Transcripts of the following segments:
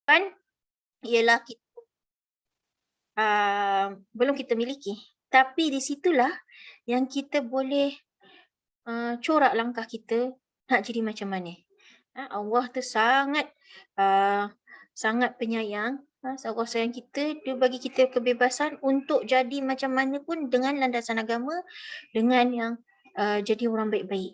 Kan ialah belum kita miliki. Tapi di situlah yang kita boleh corak langkah kita nak jadi macam mana. Allah tu sangat penyayang. Allah sayang kita, dia bagi kita kebebasan untuk jadi macam mana pun dengan landasan agama, dengan yang jadi orang baik-baik.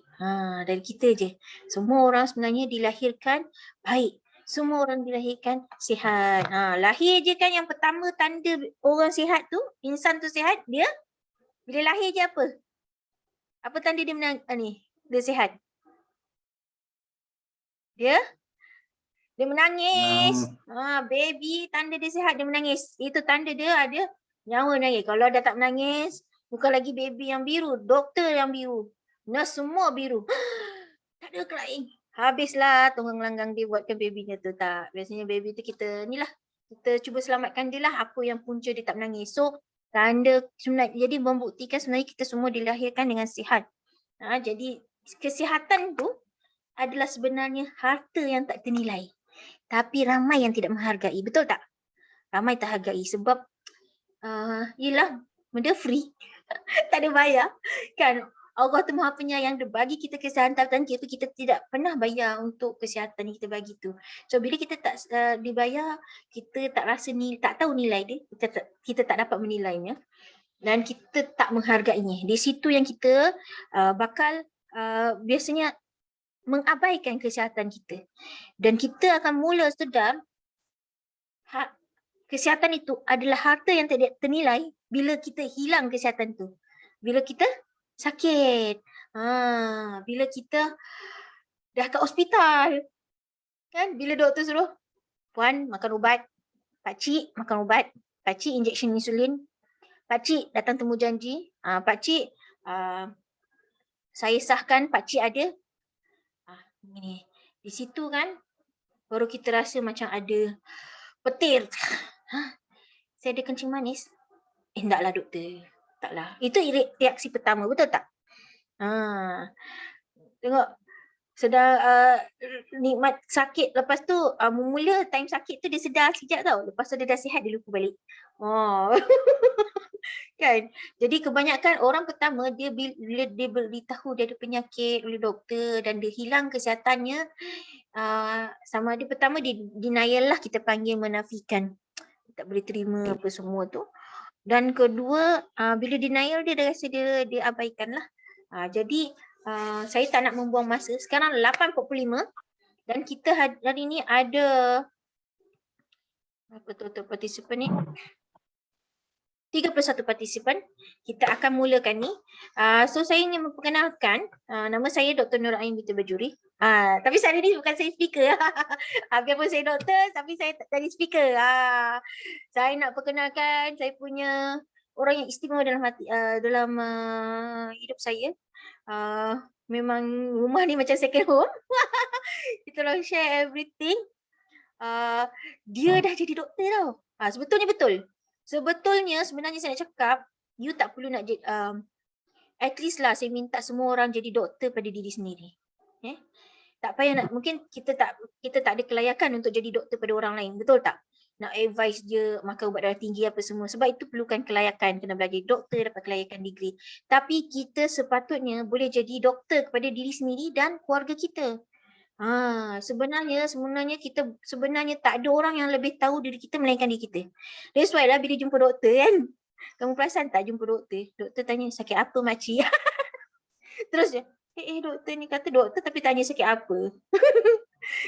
Dari kita je. Semua orang sebenarnya dilahirkan baik. Semua orang dilahirkan sihat. Lahir je kan yang pertama tanda orang sihat tu, insan tu sihat, dia bila lahir je apa? Apa tanda dia dia sihat? Dia menangis. Baby tanda dia sihat, dia menangis. Itu tanda dia ada nyawa menangis. Kalau dah tak menangis, bukan lagi baby yang biru, doktor yang biru. Nurse semua biru. Tak ada crying. Habislah tunggang langgang dia buatkan babynya tu. Tak. Biasanya baby tu kita cuba selamatkan dia lah. Apa yang punca dia tak menangis. So, tanda sebenarnya, jadi membuktikan sebenarnya kita semua dilahirkan dengan sihat. Jadi kesihatan tu adalah sebenarnya harta yang tak ternilai. Tapi ramai yang tidak menghargai. Betul tak? Ramai tak hargai sebab yelah benda free. Tak ada bayar. Kan Allah tu Maha Penyayang, dia bagi kita kesihatan kita tidak pernah bayar untuk kesihatan yang kita bagi tu. So bila kita tak dibayar, kita tak rasa tak tahu nilai dia, kita tak dapat menilainya dan kita tak menghargainya. Di situ yang kita bakal biasanya mengabaikan kesihatan kita. Dan kita akan mula sedar kesihatan itu adalah harta yang tidak ternilai bila kita hilang kesihatan tu. Bila kita sakit. Bila kita dah kat hospital. Kan? Bila doktor suruh, puan makan ubat. Pakcik makan ubat. Pakcik injection insulin. Pakcik datang temu janji. Pakcik, saya sahkan pakcik ada. Di situ kan, baru kita rasa macam ada petir. Saya ada kencing manis. Taklah doktor. Taklah. Itu reaksi pertama, betul tak? Tengok, sedar nikmat sakit. Lepas tu, mula time sakit tu dia sedar sekejap tau. Lepas tu dia dah sihat, dia lupa balik. Kan? Jadi kebanyakan orang pertama, bila dia beritahu dia ada penyakit oleh doktor dan dia hilang kesihatannya, sama ada pertama denial lah, kita panggil menafikan. Tak boleh terima apa semua tu. Dan kedua, bila denial dia rasa dia abaikan lah. Jadi saya tak nak membuang masa. Sekarang 8.45 dan kita hari ni ada total partisipan ni? 31 partisipan. Kita akan mulakan ni. So saya ingin memperkenalkan, nama saya Dr. Nur Ain binti Bajuri. Tapi saya ni bukan saya speaker. Biarpun saya doktor, tapi saya tak jadi speaker. Saya nak perkenalkan saya punya orang yang istimewa dalam hidup saya. Memang rumah ni macam second home. Kita orang share everything. Dia dah jadi doktor tau. Sebetulnya betul. Sebetulnya sebenarnya saya nak cakap, you tak perlu nak jadi, at least lah saya minta semua orang jadi doktor pada diri sendiri. Tak payah nak, mungkin kita tak ada kelayakan untuk jadi doktor pada orang lain, betul tak? Nak advise dia makan ubat darah tinggi apa semua, sebab itu perlukan kelayakan, kena belajar doktor, dapat kelayakan degree. Tapi kita sepatutnya boleh jadi doktor kepada diri sendiri dan keluarga kita. Sebenarnya kita tak ada orang yang lebih tahu diri kita melainkan diri kita. That's why lah bila jumpa doktor kan, kamu perasan tak jumpa doktor? Doktor tanya sakit apa makcik? Terus dia, doktor ni kata doktor tapi tanya sakit apa?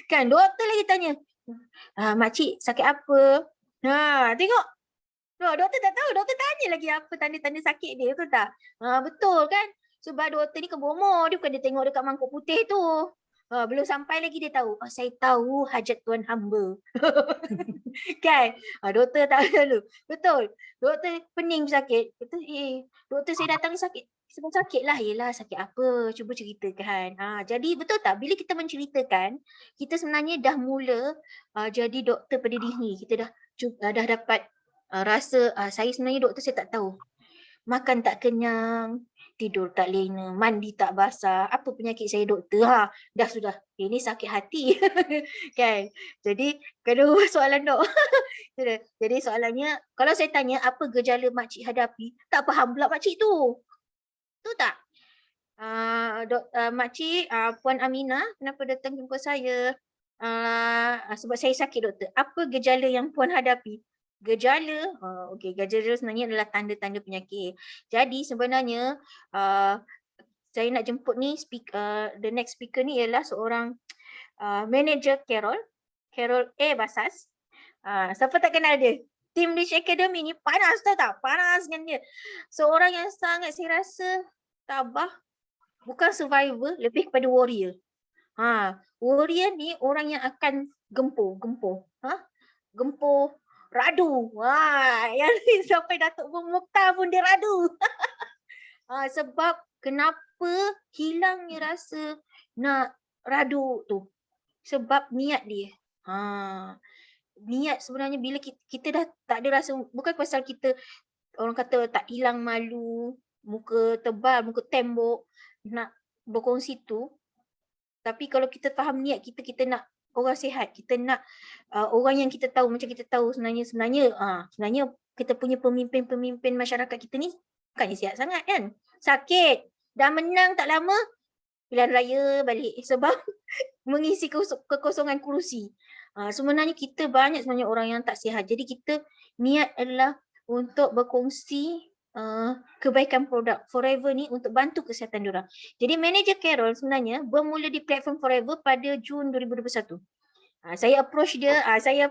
Kan doktor lagi tanya, makcik sakit apa? Tengok. Doktor tak tahu, doktor tanya lagi apa tanda-tanda sakit dia, betul tak? Betul kan? Sebab doktor ni kebomoh, dia bukan dia tengok dekat mangkuk putih tu. Belum sampai lagi dia tahu. Saya tahu hajat tuan hamba. Kan? Doktor tak lalu. Betul. Doktor pening sakit. Betul. Doktor saya datang ni sakit. Sebab sakit lah. Yelah sakit apa? Cuba ceritakan. Jadi betul tak? Bila kita menceritakan, kita sebenarnya dah mula jadi doktor pada diri sendiri. Kita dah dapat rasa saya sebenarnya doktor, saya tak tahu. Makan tak kenyang. tidur tak lena, mandi tak basah. Apa penyakit saya doktor? Dah sudah. Ini sakit hati. Kan? Jadi kedua soalan dok. Jadi soalannya, kalau saya tanya apa gejala makcik hadapi, tak faham pula makcik tu. Tu tak? Makcik, Puan Aminah, kenapa datang jumpa saya? Sebab saya sakit doktor. Apa gejala yang Puan hadapi? Gejala, gejala sebenarnya adalah tanda-tanda penyakit. Jadi sebenarnya saya nak jemput ni, the next speaker ni ialah seorang manager Carol A. Basas. Siapa tak kenal dia? Team Rich Academy ni panas tau tak? Panas dengan dia. Seorang yang sangat saya rasa tabah, bukan survivor, lebih kepada warrior. Warrior ni orang yang akan gempur. Gempur, radu. Yang ni sampai Datuk Mukhtar pun dia radu. Sebab kenapa hilangnya rasa nak radu tu? Sebab niat dia. Niat sebenarnya bila kita dah tak ada rasa, bukan pasal kita orang kata tak hilang malu, muka tebal, muka tembok nak berkongsi tu. Tapi kalau kita faham niat kita nak orang sihat, kita nak orang yang kita tahu, macam kita tahu sebenarnya kita punya pemimpin masyarakat kita ni bukannya sihat sangat kan. Sakit, dah menang tak lama, pilihan raya balik sebab mengisi kekosongan kerusi. Sebenarnya kita banyak sebenarnya orang yang tak sihat. Jadi kita niat adalah untuk berkongsi kebaikan produk Forever ni untuk bantu kesihatan diorang. Jadi manager Carol sebenarnya bermula di platform Forever pada Jun 2021. Saya approach dia, saya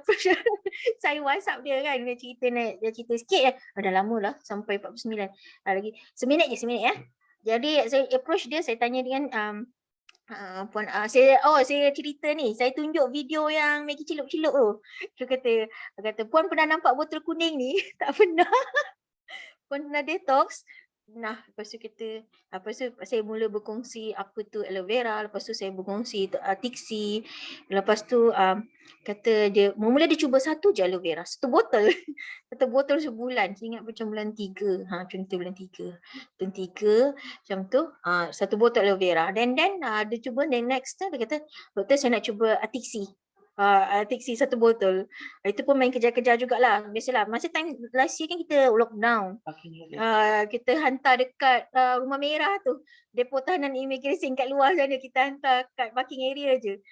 WhatsApp dia kan, dia cerita sikit ya. Dah lama lah sampai 49. Lagi seminit je. Jadi saya approach dia, saya tanya dia kan, Puan, saya cerita ni, saya tunjuk video yang Maggie celup-celup tu. Dia kata, Puan pernah nampak botol kuning ni? Tak pernah. Puan pernah detox? Nah, lepas tu saya mula berkongsi apa tu aloe vera, lepas tu saya berkongsi tiksi, lepas tu kata dia, mula dia cuba satu je aloe vera, satu botol sebulan, saya ingat macam bulan 3, contoh bulan 3, macam tu, satu botol aloe vera, then dia cuba, then next dia kata, doktor saya nak cuba tiksi. Tiksi satu botol. Itu pun main kejar-kejar jugalah. Biasalah. Masa time last year kan kita lockdown. Kita hantar dekat Rumah Merah tu. Depo tahanan imigresen kat luar sana. Kita hantar kat parking area je.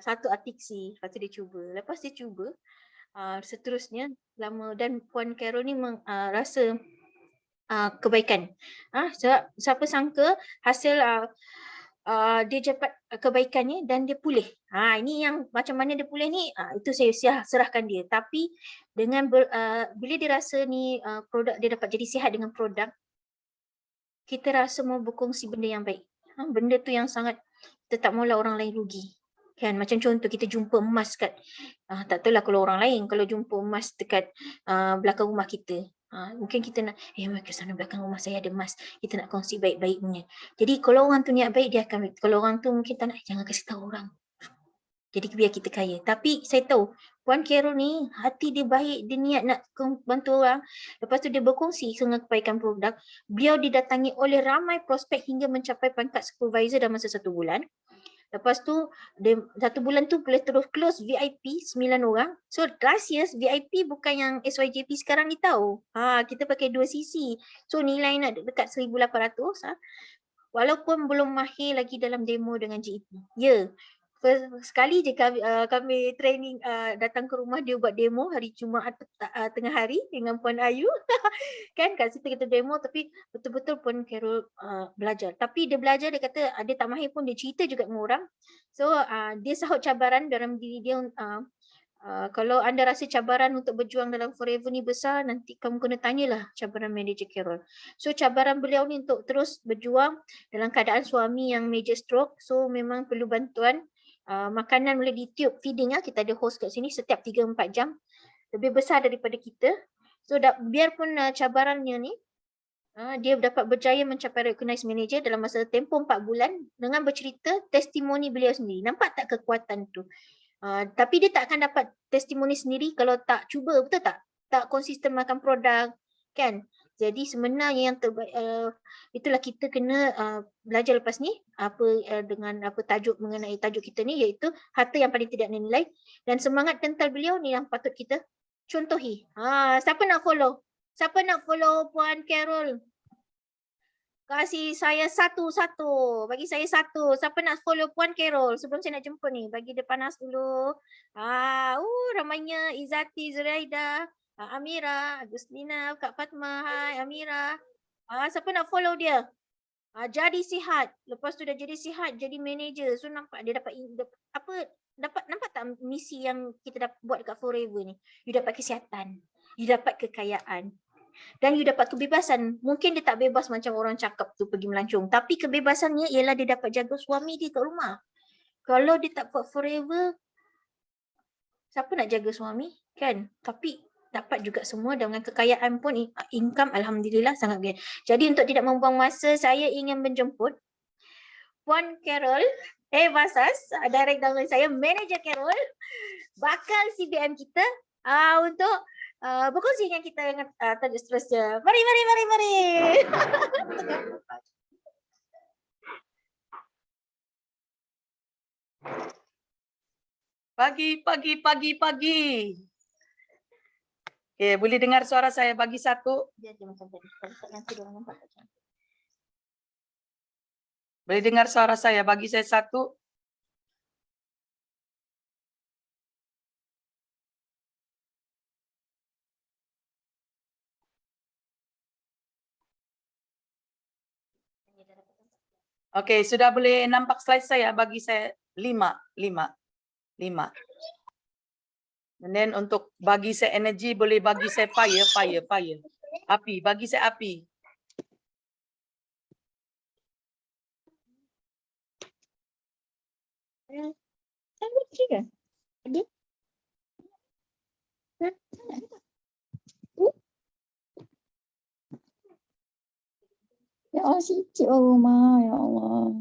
Satu tiksi. Lepas tu dia cuba. Lepas dia cuba, seterusnya lama, dan Puan Carol ni rasa kebaikan. Siapa sangka hasil dia dapat kebaikannya dan dia pulih. Ini yang macam mana dia pulih ni, itu saya serahkan dia. Tapi dengan bila dia rasa ni produk dia dapat jadi sihat dengan produk, kita rasa mau berkongsi benda yang baik. Benda tu yang sangat kita tak maulah orang lain rugi. Kan, macam contoh kita jumpa emas kat, tak tahulah kalau orang lain, kalau jumpa emas dekat belakang rumah kita, mungkin kita nak, ke sana belakang rumah saya ada emas, kita nak kongsi baik-baik punya. Jadi kalau orang tu niat baik, dia akan, kalau orang tu mungkin tak nak, jangan kasih tahu orang. Jadi biar kita kaya. Tapi saya tahu Puan Carol ni hati dia baik, dia niat nak bantu orang. Lepas tu dia berkongsi dengan kebaikan produk. Beliau didatangi oleh ramai prospek hingga mencapai pangkat supervisor dalam masa 1 bulan. Lepas tu, 1 bulan tu boleh terus close VIP 9 orang. So last year VIP bukan yang SYJP sekarang ni tahu. Kita pakai 2 cc. So nilai nak dekat 1,800. Walaupun belum mahir lagi dalam demo dengan GEP. Sekali je kami training, datang ke rumah dia buat demo hari Jumaat tengah hari dengan Puan Ayu. Kan kat situ kita demo, tapi betul-betul Puan Carol belajar. Tapi dia belajar, dia kata dia tak mahir pun dia cerita juga dengan orang. So dia sahut cabaran dalam diri dia. Kalau anda rasa cabaran untuk berjuang dalam Forever ni besar, nanti kamu kena tanyalah cabaran manager Carol. So cabaran beliau ni untuk terus berjuang dalam keadaan suami yang major stroke. So memang perlu bantuan. Makanan boleh di tube feeding, kita ada host kat sini setiap 3-4 jam, lebih besar daripada kita. So biarpun cabarannya ni, dia dapat berjaya mencapai recognized manager dalam masa tempoh 4 bulan dengan bercerita testimoni beliau sendiri. Nampak tak kekuatan tu? Tapi dia tak akan dapat testimoni sendiri kalau tak cuba, betul tak? Tak konsisten makan produk, kan? Jadi sebenarnya yang terbaik itulah kita kena belajar lepas ni dengan apa tajuk mengenai tajuk kita ni, iaitu harta yang paling tidak nilai, dan semangat kental beliau ni yang patut kita contohi. Siapa nak follow? Siapa nak follow Puan Carol? Kasih saya satu. Bagi saya satu. Siapa nak follow Puan Carol? Sebelum saya nak jemput ni, bagi dia panas dulu. Ramainya Izzati, Zuraida, Amira, Agustina, Kak Fatma. Hai Amira. Siapa nak follow dia? Jadi sihat. Lepas tu dah jadi sihat, jadi manager. So nampak dia dapat nampak tak misi yang kita dapat buat dekat Forever ni? You dapat kesihatan, you dapat kekayaan, dan you dapat kebebasan. Mungkin dia tak bebas macam orang cakap tu pergi melancong, tapi kebebasannya ialah dia dapat jaga suami dia kat rumah. Kalau dia tak buat Forever, siapa nak jaga suami kan? Tapi dapat juga semua dengan kekayaan pun, income alhamdulillah sangat gede. Jadi untuk tidak membuang masa, saya ingin menjemput Puan Carol Basas, director saya, manager Carol, bakal CBM kita untuk berkongsi dengan kita dengan seterusnya. Mari. Pagi. Boleh dengar suara saya? Bagi satu. Boleh dengar suara saya? Bagi saya satu. Okey, sudah boleh nampak slide saya? Bagi saya 5. And then untuk bagi saya energi, boleh bagi saya fire. Api, bagi saya api. Ya Allah, sikit rumah, ya Allah.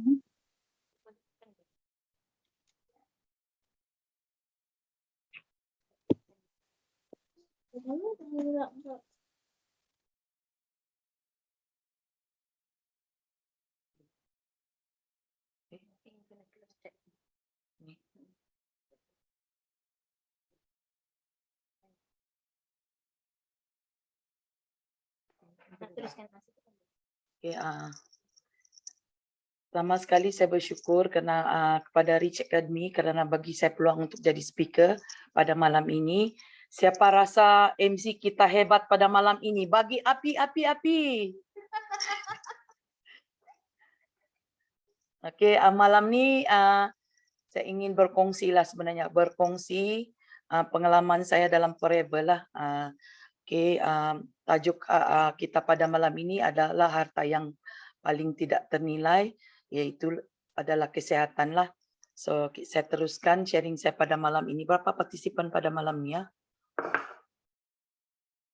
Pertama sekali saya bersyukur kepada Reach Academy kerana bagi saya peluang untuk jadi speaker pada malam ini. Siapa rasa MC kita hebat pada malam ini? Bagi api. Okey, malam ni saya ingin berkongsi pengalaman saya dalam Forever lah. Tajuk kita pada malam ini adalah harta yang paling tidak ternilai, iaitu adalah kesihatan lah. So saya teruskan sharing saya pada malam ini. Berapa partisipan pada malam ni ya?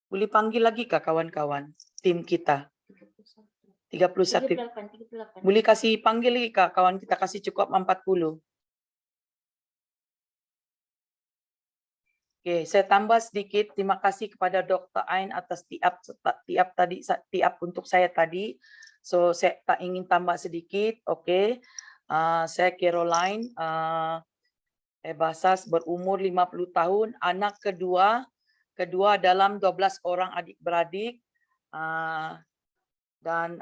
Boleh panggil lagi kah kawan-kawan tim kita? 38. Boleh kasih panggil lagi kah kawan kita? Kasih cukup 40. Okey, saya tambah sedikit. Terima kasih kepada Dr. Ain atas tiap untuk saya tadi. So saya tak ingin tambah sedikit. Okey. Saya Caroline Basas, berumur 50 tahun, anak kedua dalam 12 orang adik-beradik. Dan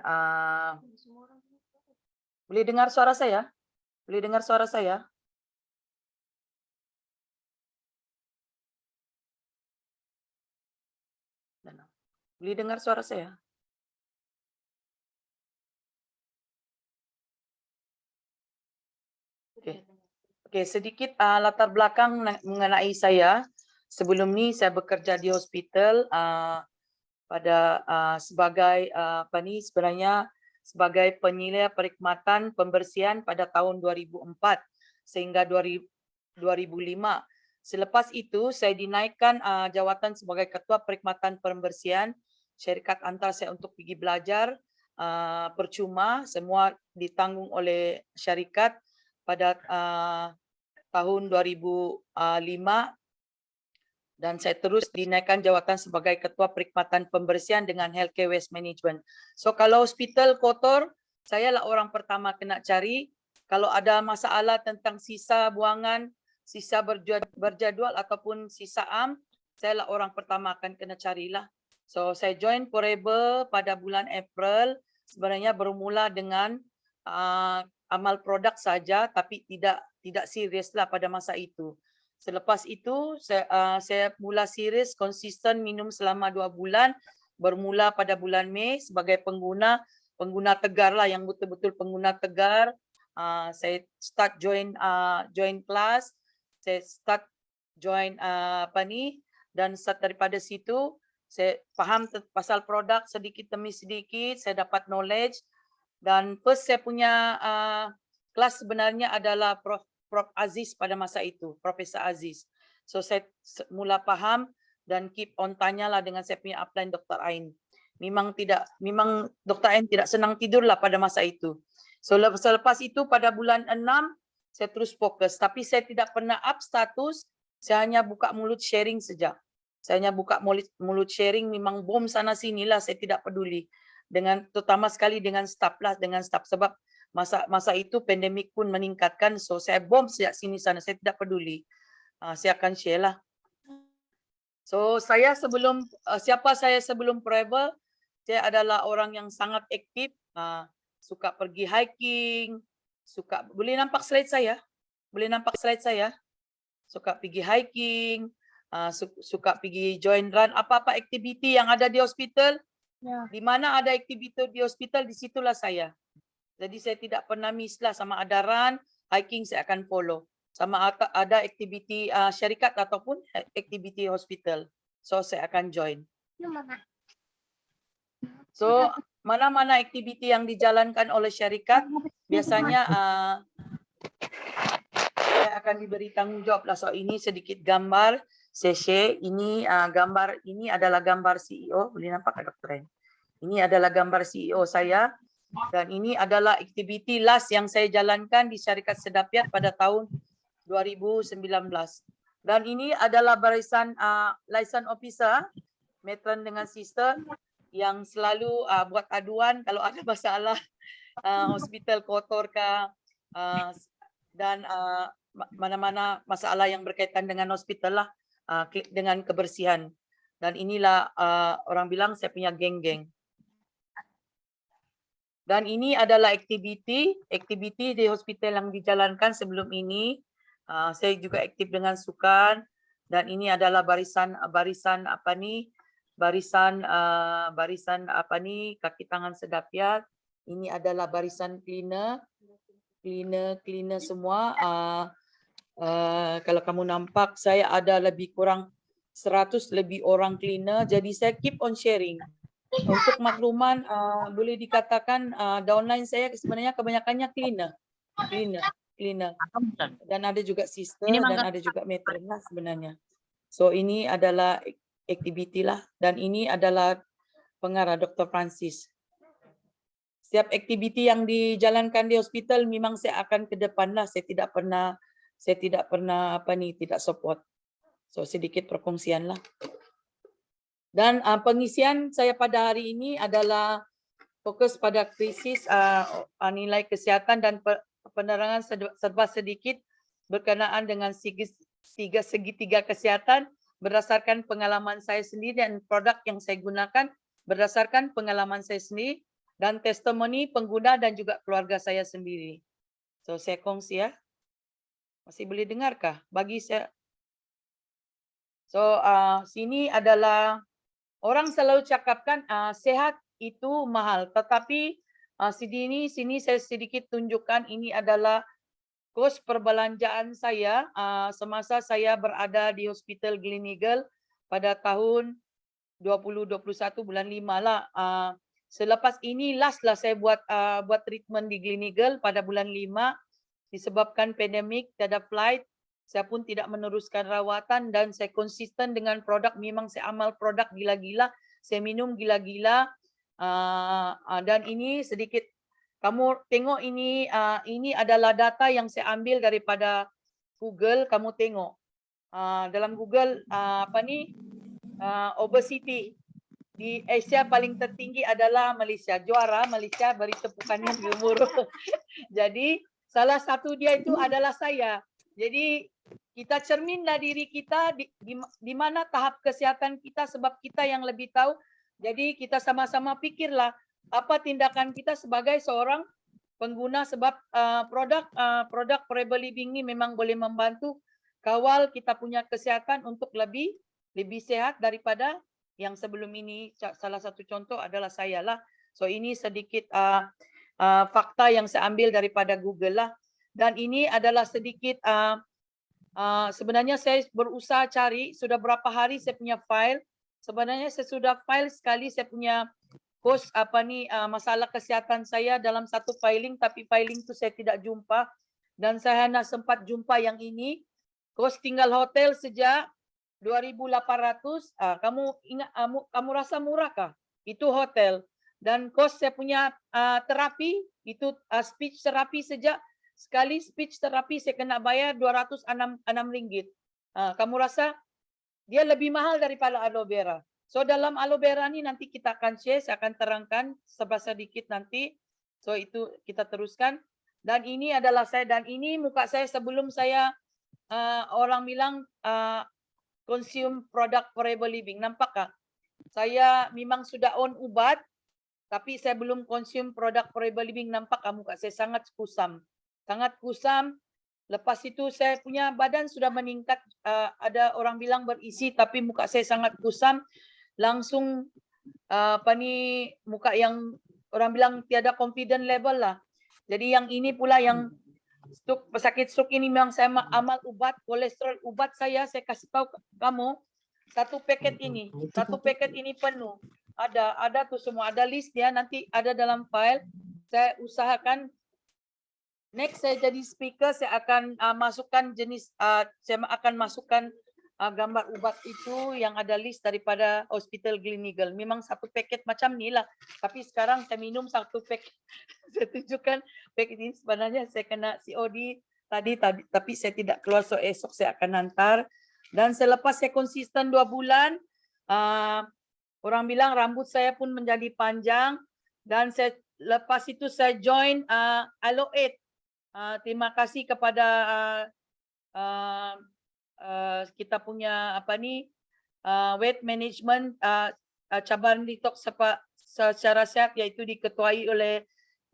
boleh dengar suara saya? Boleh dengar suara saya? Boleh dengar suara saya? Okey, sedikit latar belakang mengenai saya. Sebelum ni saya bekerja di hospital sebagai sebenarnya sebagai penilai perkhidmatan pembersihan pada tahun 2004 sehingga 2005. Selepas itu saya dinaikkan jawatan sebagai ketua perkhidmatan pembersihan. Syarikat hantar saya untuk pergi belajar percuma, semua ditanggung oleh syarikat pada tahun 2005. Dan saya terus dinaikkan jawatan sebagai Ketua Perkhidmatan Pembersihan dengan Healthcare Waste Management. So kalau hospital kotor, saya lah orang pertama kena cari. Kalau ada masalah tentang sisa buangan, sisa berjadual ataupun sisa saya lah orang pertama akan kena carilah. So saya join Forever pada bulan April. Sebenarnya bermula dengan amal produk saja, tapi tidak serius lah pada masa itu. Selepas itu saya mula serius konsisten minum selama 2 bulan, bermula pada bulan Mei sebagai pengguna tegar lah, yang betul-betul pengguna tegar. Saya start join kelas, saya start join dan start daripada situ saya faham pasal produk sedikit demi sedikit, saya dapat knowledge. Dan first saya punya kelas sebenarnya adalah Prof Aziz pada masa itu, Profesor Aziz. So saya mula faham dan keep on tanyalah dengan saya punya upline Dr. Ain. Memang Dr. Ain tidak senang tidurlah pada masa itu. So selepas itu pada bulan 6 saya terus fokus, tapi saya tidak pernah up status, saya hanya buka mulut sharing saja. Saya hanya buka mulut sharing, memang bom sana sinilah, saya tidak peduli. Terutama sekali dengan staff sebab masa itu pandemik pun meningkatkan, so saya bom sejak sini sana, saya tidak peduli. Saya akan share lah. So siapa saya sebelum Forever? Saya adalah orang yang sangat aktif, suka pergi hiking, boleh nampak slide saya? Suka pergi hiking, suka pergi join run, apa-apa aktiviti yang ada di hospital. Di mana ada aktiviti di hospital, di situlah saya. Jadi saya tidak pernah miss lah, sama ada run, hiking saya akan follow. Sama ada aktiviti syarikat ataupun aktiviti hospital. So saya akan join. So mana-mana aktiviti yang dijalankan oleh syarikat, biasanya saya akan diberi tanggung jawab lah. So ini sedikit gambar, saya share. Ini gambar, ini adalah gambar CEO. Boleh nampak Dr. Ini adalah gambar CEO saya. Dan ini adalah aktiviti last yang saya jalankan di Syarikat Sedapiat pada tahun 2019. Dan ini adalah barisan license officer, matron dengan sister yang selalu buat aduan kalau ada masalah hospital kotor dan mana-mana masalah yang berkaitan dengan hospital lah, dengan kebersihan. Dan inilah orang bilang saya punya geng-geng. Dan ini adalah aktiviti di hospital yang dijalankan sebelum ini. Saya juga aktif dengan sukan, dan ini adalah barisan kaki tangan Sedapiat. Ini adalah barisan cleaner semua. Kalau kamu nampak, saya ada lebih kurang 100 lebih orang cleaner, jadi saya keep on sharing. Untuk makluman, boleh dikatakan downline saya sebenarnya kebanyakannya cleaner. Dan ada juga sister dan ada juga matron lah sebenarnya. So ini adalah aktiviti lah, dan ini adalah pengarah Dr. Francis. Setiap aktiviti yang dijalankan di hospital memang saya akan ke depan lah. Saya tidak pernah tidak support. So sedikit perkongsian lah. Dan pengisian saya pada hari ini adalah fokus pada krisis nilai kesihatan dan penerangan serba sedikit berkenaan dengan segitiga kesihatan berdasarkan pengalaman saya sendiri dan produk yang saya gunakan berdasarkan pengalaman saya sendiri dan testimoni pengguna dan juga keluarga saya sendiri. So saya kongsi ya. Masih boleh dengarkah? Bagi saya. So sini adalah orang selalu cakapkan sehat itu mahal, tetapi sini saya sedikit tunjukkan ini adalah kos perbelanjaan saya semasa saya berada di Hospital Gleneagle pada tahun 2021 bulan 5 lah. Selepas ini last lah saya buat treatment di Gleneagle pada bulan 5 disebabkan pandemik, tiada flight. Saya pun tidak meneruskan rawatan dan saya konsisten dengan produk. Memang saya amal produk gila-gila, saya minum gila-gila. Dan ini sedikit, kamu tengok ini adalah data yang saya ambil daripada Google. Kamu tengok dalam Google obesity di Asia paling tertinggi adalah Malaysia. Juara Malaysia, beri tepukannya gemuruh. Jadi salah satu dia itu adalah saya. Jadi kita cerminlah diri kita di mana tahap kesihatan kita sebab kita yang lebih tahu. Jadi kita sama-sama pikirlah apa tindakan kita sebagai seorang pengguna sebab produk Forever Living ini memang boleh membantu kawal kita punya kesihatan untuk lebih sehat daripada yang sebelum ini. Salah satu contoh adalah saya lah. So ini sedikit fakta yang saya ambil daripada Google lah. Dan ini adalah sedikit sebenarnya saya berusaha cari sudah berapa hari saya punya file. Sebenarnya saya sudah file sekali saya punya kos masalah kesihatan saya dalam satu filing, tapi filing itu saya tidak jumpa dan saya hanya sempat jumpa yang ini. Kos tinggal hotel sejak 2.800. Kamu ingat kamu rasa murah kah? Itu hotel. Dan kos saya punya terapi itu speech terapi sejak sekali speech terapi saya kena bayar 206 ringgit. Kamu rasa dia lebih mahal daripada aloe vera. So dalam aloe vera ni nanti kita akan share, saya akan terangkan sedikit nanti. So itu kita teruskan. Dan ini adalah saya dan ini muka saya sebelum saya orang bilang consume produk Forever Living. Nampak kah? Saya memang sudah on ubat tapi saya belum consume produk Forever Living. Nampak kah muka saya sangat kusam. Sangat kusam. Lepas itu saya punya badan sudah meningkat, ada orang bilang berisi tapi muka saya sangat kusam. Langsung muka yang orang bilang tiada confident level lah. Jadi yang ini pula yang pesakit stroke ini memang saya amal ubat, kolesterol ubat saya kasih tahu kamu, satu paket ini penuh. Ada tuh semua, ada list dia, nanti ada dalam file. Saya usahakan next saya jadi speaker, saya akan masukkan jenis, saya akan masukkan gambar ubat itu yang ada list daripada Hospital Gleneagle. Memang satu paket macam ni lah. Tapi sekarang saya minum satu paket. Saya tunjukkan paket ini sebenarnya saya kena COD tadi, tapi saya tidak keluar, so esok saya akan hantar. Dan selepas saya konsisten 2 bulan, orang bilang rambut saya pun menjadi panjang. Dan lepas itu saya join Aloe. Terima kasih kepada kita punya weight management cabaran detox secara sehat, yaitu diketuai oleh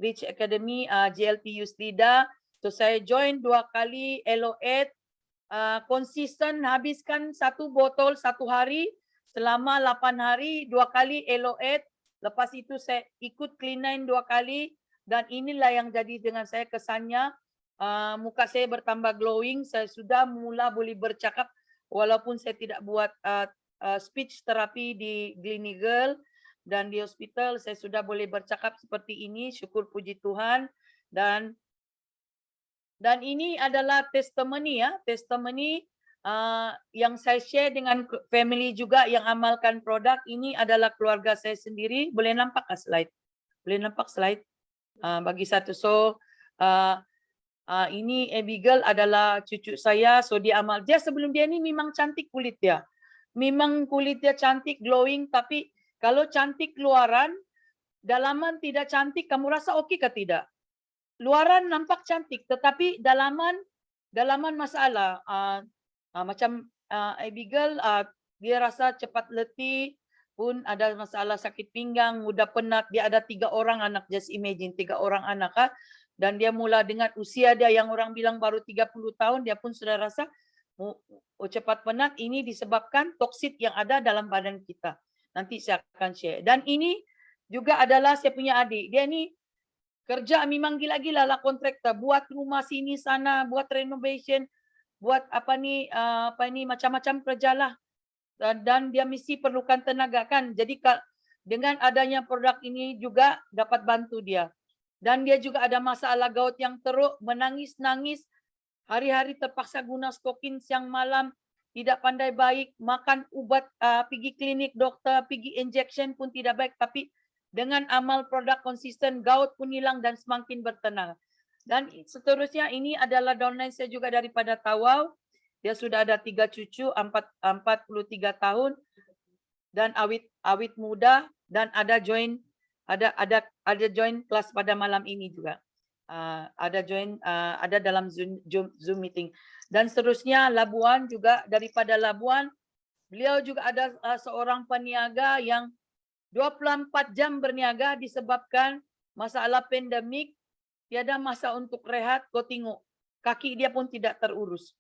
Rich Academy, JLT Yusrida. So saya join 2 kali Aloe, konsisten habiskan 1 botol 1 hari selama 8 hari, 2 kali Aloe. Lepas itu saya ikut Clean9 2 kali. Dan inilah yang jadi dengan saya kesannya, muka saya bertambah glowing, saya sudah mula boleh bercakap walaupun saya tidak buat speech therapy di Gleneagle dan di hospital, saya sudah boleh bercakap seperti ini, syukur puji Tuhan. Dan ini adalah testimoni yang saya share dengan family juga yang amalkan produk. Ini adalah keluarga saya sendiri. Boleh nampak slide? Boleh nampak slide? Bagi satu. So ini Abigail adalah cucu saya. So dia amal. Dia sebelum dia ni memang cantik kulit dia. Memang kulit dia cantik, glowing. Tapi kalau cantik luaran, dalaman tidak cantik, kamu rasa okey ke tidak? Luaran nampak cantik, tetapi dalaman masalah. Macam Abigail, dia rasa cepat letih, pun ada masalah sakit pinggang, mudah penat. Dia ada 3 orang anak, just imagine 3 orang anak. Dan dia mula dengan usia dia yang orang bilang baru 30 tahun, dia pun sudah rasa cepat penat. Ini disebabkan toksit yang ada dalam badan kita. Nanti saya akan share. Dan ini juga adalah saya punya adik. Dia ni kerja memang gila-gila lah, kontraktor. Buat rumah sini sana, buat renovation, buat macam-macam kerja lah. Dan dia mesti perlukan tenaga kan. Jadi dengan adanya produk ini juga dapat bantu dia. Dan dia juga ada masalah gout yang teruk, menangis-nangis. Hari-hari terpaksa guna stokin siang malam, tidak pandai baik, makan ubat, pergi klinik dokter, pergi injection pun tidak baik. Tapi dengan amal produk konsisten, gout pun hilang dan semakin bertenang. Dan seterusnya ini adalah downline saya juga daripada Tawau. Dia sudah ada 3 cucu, 43 tahun dan awit muda dan ada join kelas pada malam ini juga. Ada dalam Zoom meeting. Dan seterusnya Labuan juga, daripada Labuan beliau juga ada seorang peniaga yang 24 jam berniaga disebabkan masalah pandemik, tiada masa untuk rehat. Kau tengok, kaki dia pun tidak terurus.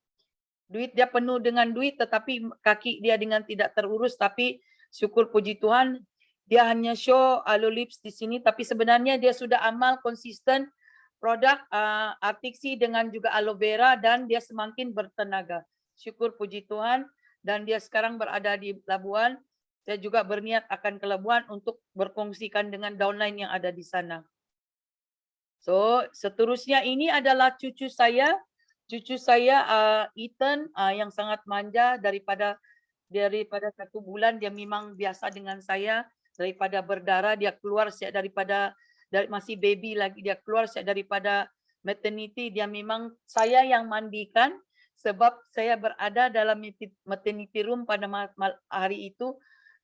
Duit dia penuh dengan duit, tetapi kaki dia dengan tidak terurus. Tapi syukur puji Tuhan, dia hanya show aloe lips di sini, tapi sebenarnya dia sudah amal konsisten produk Artixi dengan juga aloe vera dan dia semakin bertenaga. Syukur puji Tuhan, dan dia sekarang berada di Labuan. Saya juga berniat akan ke Labuan untuk berkongsikan dengan downline yang ada di sana. So, seterusnya ini adalah cucu saya. Ethan yang sangat manja. Daripada 1 bulan dia memang biasa dengan saya. Daripada berdarah dia keluar masih baby lagi, dia keluar daripada maternity. Dia memang saya yang mandikan sebab saya berada dalam maternity room pada hari itu.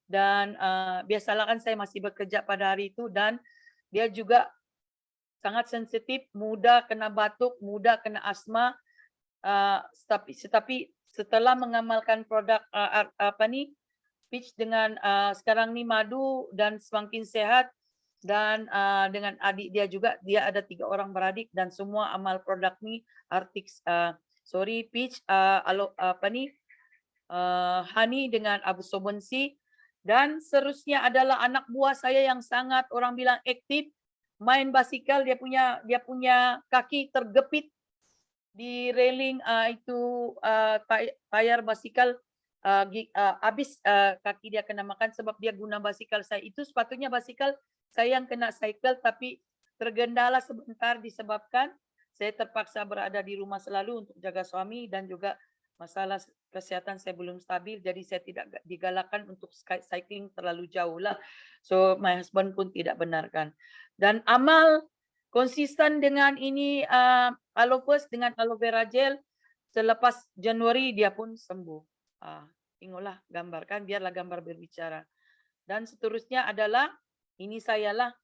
Dan biasalah kan saya masih bekerja pada hari itu, dan dia juga sangat sensitif, mudah kena batuk, mudah kena asma. Tetapi setelah mengamalkan produk peach dengan sekarang ni madu dan semakin sehat, dan dengan adik dia juga, dia ada 3 orang beradik dan semua amal produk ni peach, honey dengan absorbensi. Dan seterusnya adalah anak buah saya yang sangat orang bilang aktif, main basikal. Dia punya kaki tergepit di railing tayar basikal, habis kaki dia kena makan sebab dia guna basikal saya. Itu sepatutnya basikal saya yang kena cycle, tapi tergendala sebentar disebabkan saya terpaksa berada di rumah selalu untuk jaga suami, dan juga masalah kesihatan saya belum stabil, jadi saya tidak digalakkan untuk cycling terlalu jauh lah. So my husband pun tidak benarkan. Dan amal konsisten dengan ini aloe first dengan aloe vera gel, selepas Januari dia pun sembuh. Tengoklah gambar kan, biarlah gambar berbicara. Dan seterusnya adalah ini saya lah,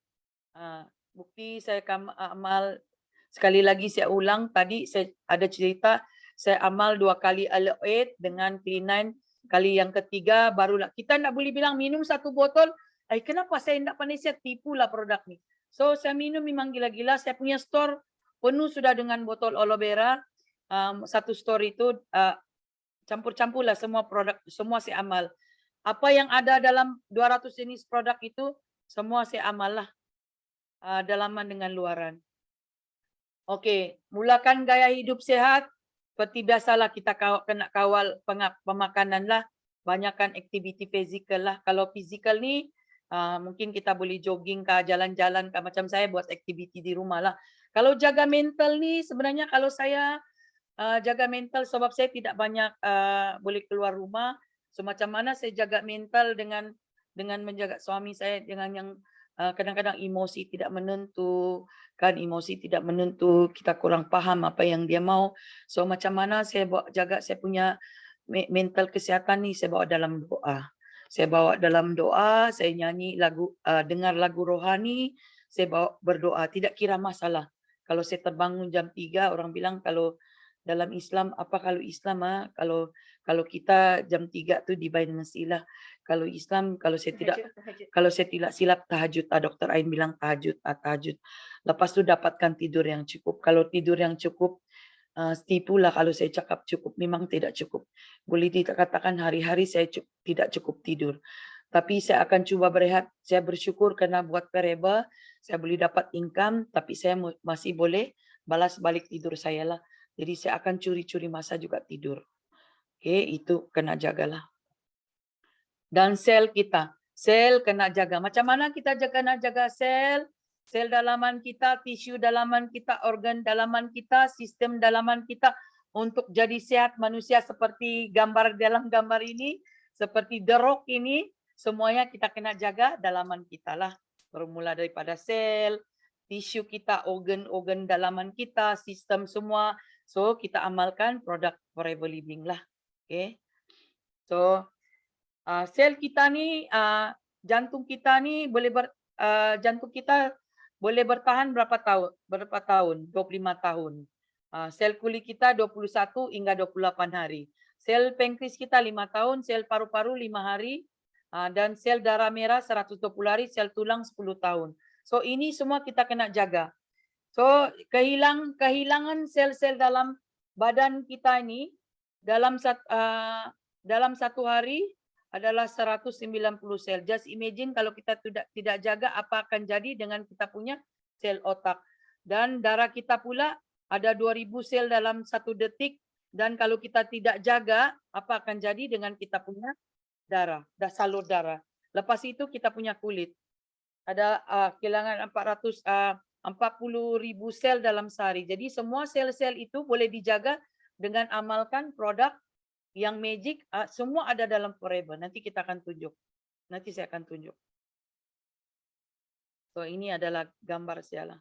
bukti saya amal. Sekali lagi saya ulang, tadi saya ada cerita, saya amal 2 kali aloe dengan quinine, kali yang ketiga barulah kita nak boleh bilang minum 1 botol. Kenapa saya tidak pandai, saya tipulah produk ni. So saya minum memang gila-gila. Saya punya store penuh sudah dengan botol aloe vera. 1 store itu campur-campurlah semua produk, semua saya amal. Apa yang ada dalam 200 jenis produk itu semua saya amal lah, dalaman dengan luaran. Okey, mulakan gaya hidup sehat. Seperti biasalah kita kena kawal pemakanan lah. Banyakkan aktiviti fizikal lah. Kalau fizikal ni mungkin kita boleh jogging ke, jalan-jalan ke, macam saya buat aktiviti di rumah lah. Kalau jaga mental ni sebenarnya kalau saya jaga mental sebab saya tidak banyak boleh keluar rumah. So macam mana saya jaga mental dengan menjaga suami saya, dengan yang kadang-kadang emosi tidak menentu, kita kurang paham apa yang dia mau. So macam mana saya jaga saya punya mental kesihatan ni, saya bawa dalam doa. Saya nyanyi lagu, dengar lagu rohani, saya bawa berdoa, tidak kira masalah. Kalau saya terbangun jam 3, orang bilang kalau dalam Islam, kalau Islam kalau kita jam 3 tu dibayar dengan silah. Kalau Islam, kalau saya tidak silap tahajud, Dr. Ain bilang tahajud. Lepas tu dapatkan tidur yang cukup. Kalau tidur yang cukup, tipulah kalau saya cakap cukup, memang tidak cukup. Boleh dikatakan hari-hari saya tidak cukup tidur. Tapi saya akan cuba berehat. Saya bersyukur kerana buat pereba, saya boleh dapat income, tapi saya masih boleh balas balik tidur saya lah. Jadi saya akan curi-curi masa juga tidur. Okey, itu kena jagalah. Dan sel kita, sel kena jaga. Macam mana kita kena jaga sel? Sel dalaman kita, tisu dalaman kita, organ dalaman kita, sistem dalaman kita untuk jadi sehat manusia seperti gambar dalam gambar ini, seperti The Rock ini, semuanya kita kena jaga dalaman kita lah. Bermula daripada sel, tisu kita, organ-organ dalaman kita, sistem semua, So kita amalkan produk Forever Living lah. Okay. So sel kita ni, jantung kita ni jantung kita boleh bertahan berapa tahun? 25 tahun. Sel kulit kita 21 hingga 28 hari. Sel pankreas kita 5 tahun, sel paru-paru 5 hari, dan sel darah merah 120 hari, sel tulang 10 tahun. So ini semua kita kena jaga. So kehilangan sel-sel dalam badan kita ini dalam satu hari adalah 190 sel. Just imagine kalau kita tidak jaga apa akan jadi dengan kita punya sel otak. Dan darah kita pula ada 2000 sel dalam 1 detik, dan kalau kita tidak jaga apa akan jadi dengan kita punya darah, salur darah. Lepas itu kita punya kulit. Ada kehilangan 40.000 sel dalam sehari. Jadi semua sel-sel itu boleh dijaga dengan amalkan produk yang magic, semua ada dalam Forever. Nanti kita akan tunjuk. Nanti saya akan tunjuk. So ini adalah gambar saya lah.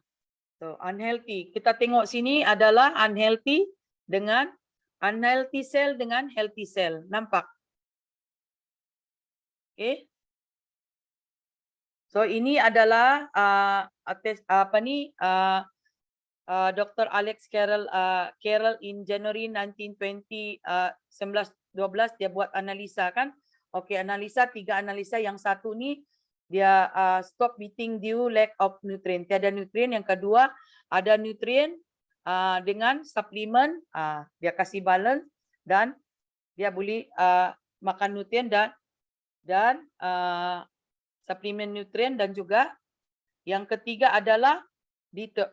So unhealthy. Kita tengok sini adalah unhealthy cell dengan healthy cell. Nampak? Okay. So ini adalah Dr. Alex Carroll in January 1912 dia buat analisa kan. Okey, analisa 3 analisa. Yang satu ni dia stop eating due lack of nutrient. Tiada nutrien. Yang kedua ada nutrien dengan suplemen, dia kasih balance, dan dia boleh makan nutrien dan suplemen nutrien, dan juga yang ketiga adalah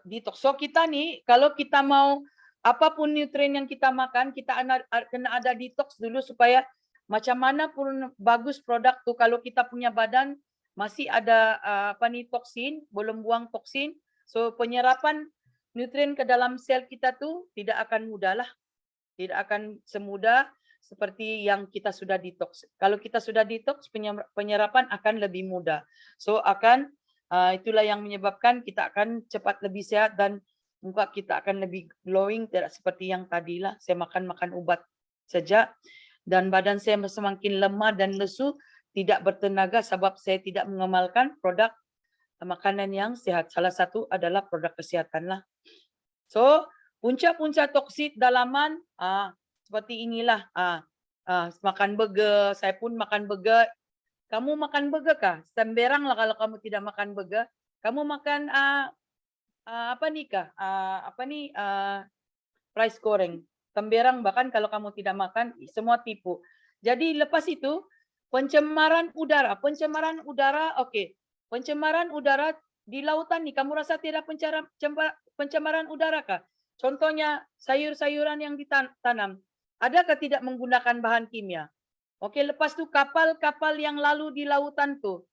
detox. So kita ni kalau kita mau apapun nutrien yang kita makan, kita kena ada detox dulu supaya macam mana pun bagus produk tu, kalau kita punya badan masih ada toksin, belum buang toksin, so penyerapan nutrien ke dalam sel kita tu tidak akan mudah lah. Tidak akan semudah seperti yang kita sudah detox. Kalau kita sudah detox, penyerapan akan lebih mudah. So itulah yang menyebabkan kita akan cepat lebih sehat dan muka kita akan lebih glowing, tidak seperti yang tadilah. Saya makan ubat saja dan badan saya semakin lemah dan lesu, tidak bertenaga sebab saya tidak mengamalkan produk makanan yang sehat. Salah satu adalah produk kesehatan lah. So punca-punca toksit dalaman seperti inilah. Makan burger, saya pun makan burger. Kamu makan burger kah? Semberang lah kalau kamu tidak makan burger. Kamu makan rice goreng. Semberang bahkan kalau kamu tidak makan, semua tipu. Jadi lepas itu pencemaran udara. Pencemaran udara, okey. Pencemaran udara di lautan ni, kamu rasa tidak pencemaran udara kah? Contohnya sayur-sayuran yang ditanam. Adakah tidak menggunakan bahan kimia? Okey, lepas tu kapal-kapal yang lalu di lautan tu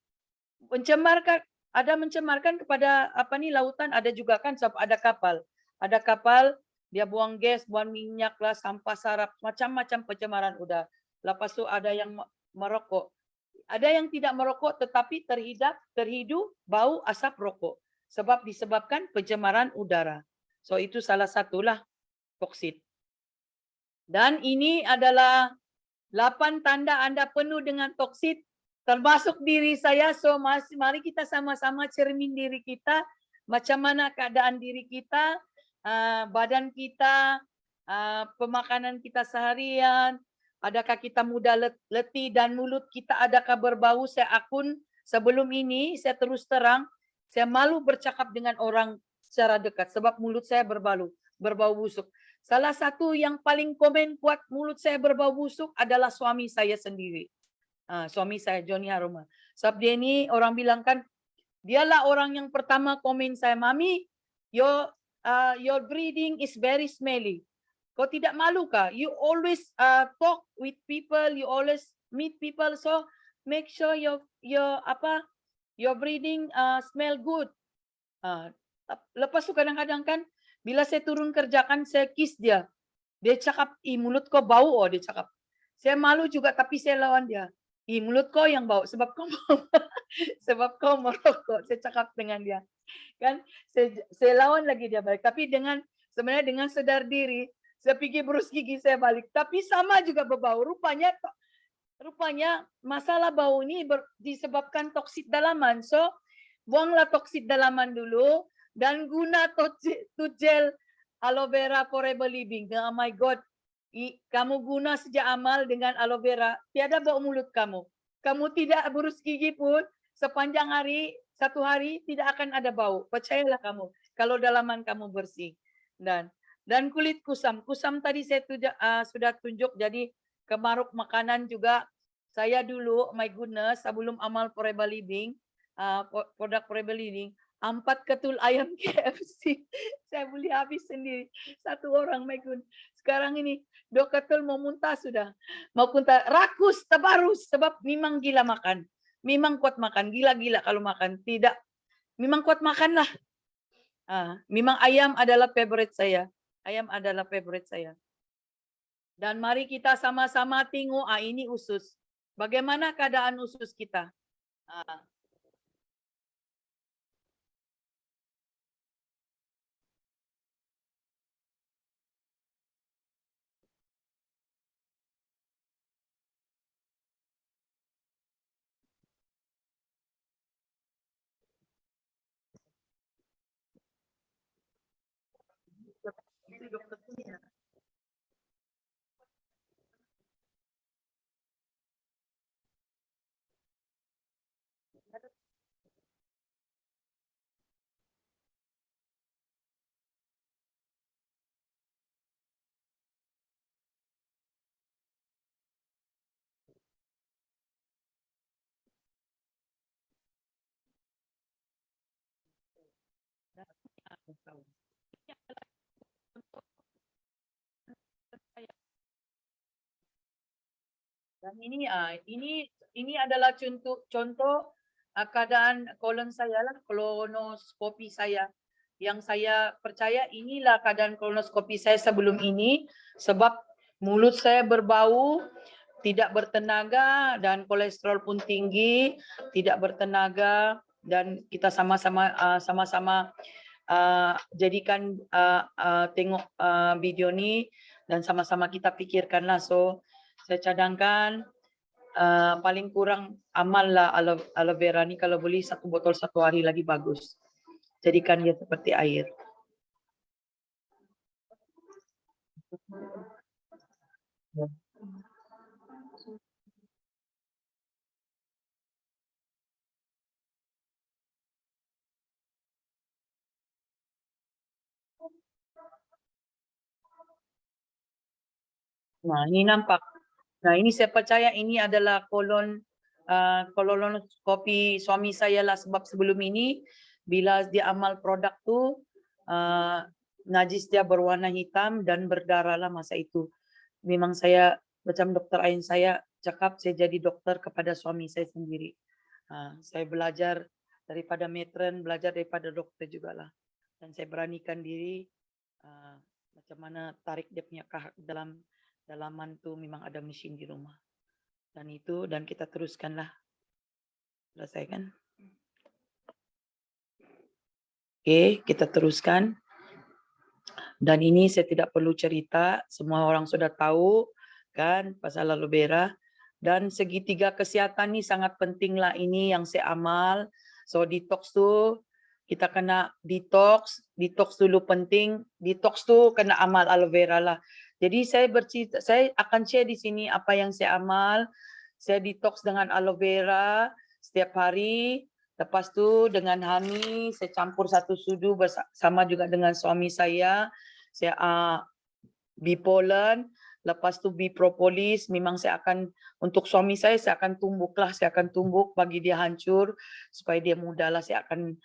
mencemarkan kepada lautan, ada juga kan, sebab ada kapal dia buang gas, buang minyak lah, sampah sarap, macam-macam pencemaran udara. Lepas tu ada yang merokok. Ada yang tidak merokok tetapi terhidup bau asap rokok sebab disebabkan pencemaran udara. So itu salah satulah toksit. Dan ini adalah 8 tanda Anda penuh dengan toksit, termasuk diri saya. So mari kita sama-sama cermin diri kita, macam mana keadaan diri kita, badan kita, pemakanan kita seharian, adakah kita mudah letih, dan mulut kita adakah berbau. Saya akun sebelum ini, saya terus terang, saya malu bercakap dengan orang secara dekat sebab mulut saya berbau busuk. Salah satu yang paling komen kuat mulut saya berbau busuk adalah suami saya sendiri. Suami saya, Johnny Haruma. Sebab dia ni orang bilang kan, dialah orang yang pertama komen saya, "Mami, your breathing is very smelly. Kau tidak malu kah? You always talk with people, you always meet people, so make sure your breathing smell good." Lepas tu kadang-kadang kan, bila saya turun kerjakan, saya kiss dia. Dia cakap, mulut kau bau, dia cakap. Saya malu juga tapi saya lawan dia. Mulut kau yang bau sebab kau merokok. Saya cakap dengan dia. Kan saya lawan lagi dia balik. Tapi sebenarnya dengan sedar diri, Saya pikir berus gigi saya balik, tapi sama juga berbau. Rupanya masalah bau ini disebabkan toksit dalaman. So, buanglah toksit dalaman dulu dan guna gel aloe vera forever living. Oh my God, kamu guna sejak amal dengan aloe vera, tiada bau mulut kamu. Kamu tidak berus gigi pun sepanjang hari, 1 hari tidak akan ada bau. Percayalah kamu, kalau dalaman kamu bersih. Dan kulit kusam. Kusam tadi saya sudah tunjuk, jadi kemaruk makanan juga. Saya dulu, my goodness, sebelum amal forever living, produk forever living, 4 ketul ayam KFC. Saya beli habis sendiri. 1 orang, my goodness. Sekarang ini 2 ketul mau muntah sudah. Mau muntah, rakus, tabarus. Sebab memang gila makan. Memang kuat makan. Gila-gila kalau makan. Tidak. Memang kuat makan lah. Memang ayam adalah favorite saya. Ayam adalah favorite saya. Dan mari kita sama-sama tengok, ini usus. Bagaimana keadaan usus kita? Dan ini adalah contoh keadaan kolon saya lah, kolonoskopi saya. Yang saya percaya inilah keadaan kolonoskopi saya sebelum ini, sebab mulut saya berbau, tidak bertenaga, dan kolesterol pun tinggi, tidak bertenaga, dan kita sama-sama jadikan tengok video ini dan sama-sama kita pikirkanlah. So saya cadangkan paling kurang amal lah aloe vera ni, kalau boleh 1 botol 1 hari lagi bagus. Jadikan dia seperti air. Nah, ini nampak. Nah, ini saya percaya ini adalah kolonoskopi suami saya lah, sebab sebelum ini bila dia amal produk tu najis dia berwarna hitam dan berdarah lah masa itu. Memang saya macam dokter Ain saya cakap, saya jadi dokter kepada suami saya sendiri. Saya belajar daripada matron, belajar daripada dokter juga lah. Dan saya beranikan diri macam mana tarik dia punya kahak dalam dalaman tu, memang ada mesin di rumah. Dan kita teruskanlah. Selesai kan? Oke, kita teruskan. Dan ini saya tidak perlu cerita, semua orang sudah tahu kan pasal aloe vera. Dan segitiga kesihatan ni sangat penting lah, ini yang saya amal. So detox tu kita kena detox dulu penting. Detox tu kena amal aloe vera lah. Jadi saya akan share di sini apa yang saya amal. Saya detox dengan aloe vera setiap hari. Lepas tu dengan honey saya campur 1 sudu bersama juga dengan suami saya. Saya bee pollen, lepas tu bee propolis. Memang saya akan, untuk suami saya akan tumbuk bagi dia hancur supaya dia mudah lah. Saya akan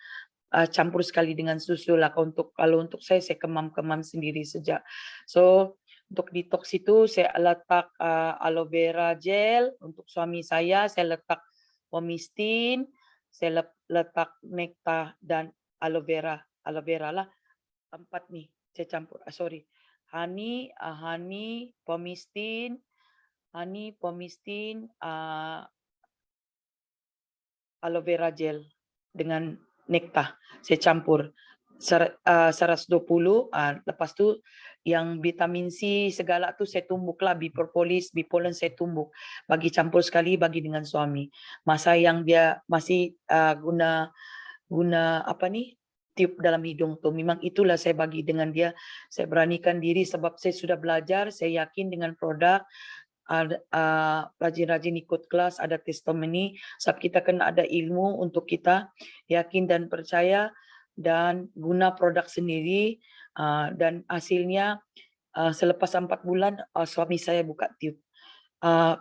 campur sekali dengan susu lah. Kalau untuk saya kemam sendiri sejak. So untuk detox itu saya letak aloe vera gel. Untuk suami saya letak pomistin, saya letak nektar dan aloe vera lah. 4 nih saya campur. Honey, pomistin, aloe vera gel dengan nektar saya campur. 120, lepas tu yang vitamin C segala tu saya tumbuklah, bipropolis, bipolen saya tumbuk, bagi campur sekali bagi dengan suami. Masa yang dia masih guna apa ni, tiup dalam hidung tu, memang itulah saya bagi dengan dia. Saya beranikan diri sebab saya sudah belajar, saya yakin dengan produk. Rajin-rajin ikut kelas, ada testimoni, sebab kita kena ada ilmu untuk kita yakin dan percaya dan guna produk sendiri. Dan hasilnya selepas 4 bulan suami saya buka tiup.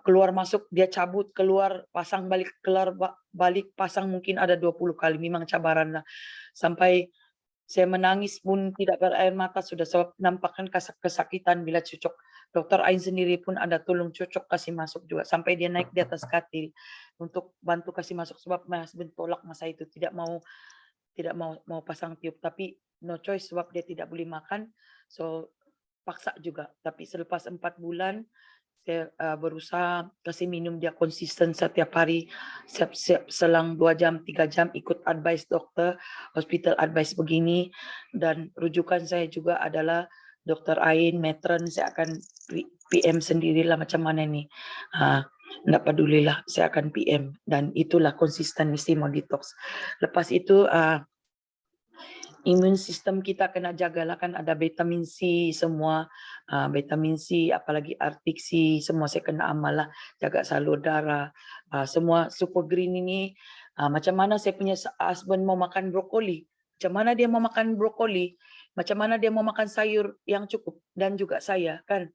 Keluar masuk, dia cabut, keluar, pasang balik, keluar balik, pasang mungkin ada 20 kali, memang cabaran lah. Sampai saya menangis pun tidak berair mata sudah, sebab nampakkan kesakitan bila cucuk. Dokter Ain sendiri pun ada tolong cucuk kasih masuk juga, sampai dia naik di atas katil untuk bantu kasih masuk, sebab mas tolak masa itu, tidak mau pasang tiup, tapi no choice sebab dia tidak boleh makan, so paksa juga. Tapi selepas 4 bulan saya berusaha kasih minum dia konsisten setiap hari, selang 2 jam 3 jam, ikut advice dokter, hospital advice begini. Dan rujukan saya juga adalah Dokter Ain, matron. Saya akan PM sendirilah macam mana ni, enggak pedulilah, saya akan PM. Dan itulah konsisten mesti mau detox. Lepas itu imun sistem kita kena jagalah, kan ada vitamin C semua, vitamin C, apalagi Arctic C, semua saya kena amal lah, jaga salur darah, semua super green ini. Macam mana saya punya husband mau makan brokoli, macam mana dia mau makan brokoli, macam mana dia mau makan sayur yang cukup, dan juga saya kan.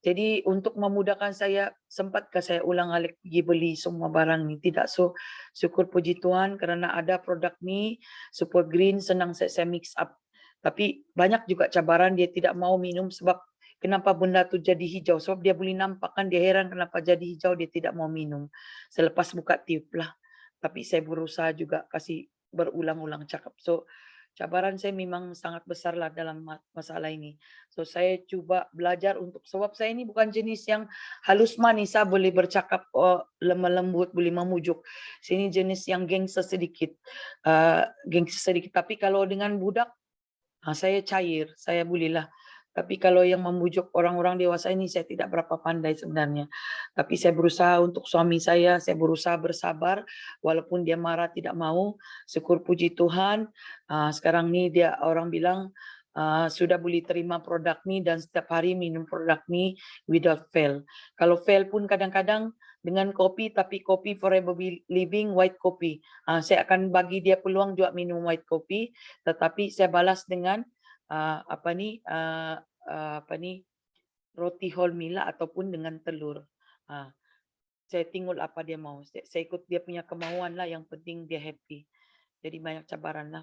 Jadi untuk memudahkan saya, sempatkah saya ulang alik pergi beli semua barang ni? Tidak. So syukur puji Tuhan kerana ada produk ni super green, senang saya mix up. Tapi banyak juga cabaran, dia tidak mau minum sebab kenapa benda tu jadi hijau, sebab dia boleh nampak kan, dia heran kenapa jadi hijau, dia tidak mau minum. Selepas buka tiup lah. Tapi saya berusaha juga kasih berulang-ulang cakap. So cabaran saya memang sangat besar lah dalam masalah ini. So saya cuba belajar untuk, sebab saya ini bukan jenis yang halus manis, boleh bercakap lemah lembut, boleh memujuk. Saya ini jenis yang gengsi sedikit, Tapi kalau dengan budak, saya cair, saya bolehlah. Tapi kalau yang membujuk orang-orang dewasa ini, saya tidak berapa pandai sebenarnya. Tapi saya berusaha untuk suami saya berusaha bersabar, walaupun dia marah tidak mau. Syukur puji Tuhan, sekarang ni dia orang bilang sudah boleh terima produk ni dan setiap hari minum produk ni without fail. Kalau fail pun kadang-kadang dengan kopi, tapi kopi forever living white coffee. Saya akan bagi dia peluang juga minum white coffee, tetapi saya balas dengan roti wholemeal ataupun dengan telur. Saya tinggal apa dia mau. Saya ikut dia punya kemauan lah, yang penting dia happy. Jadi banyak cabaran lah.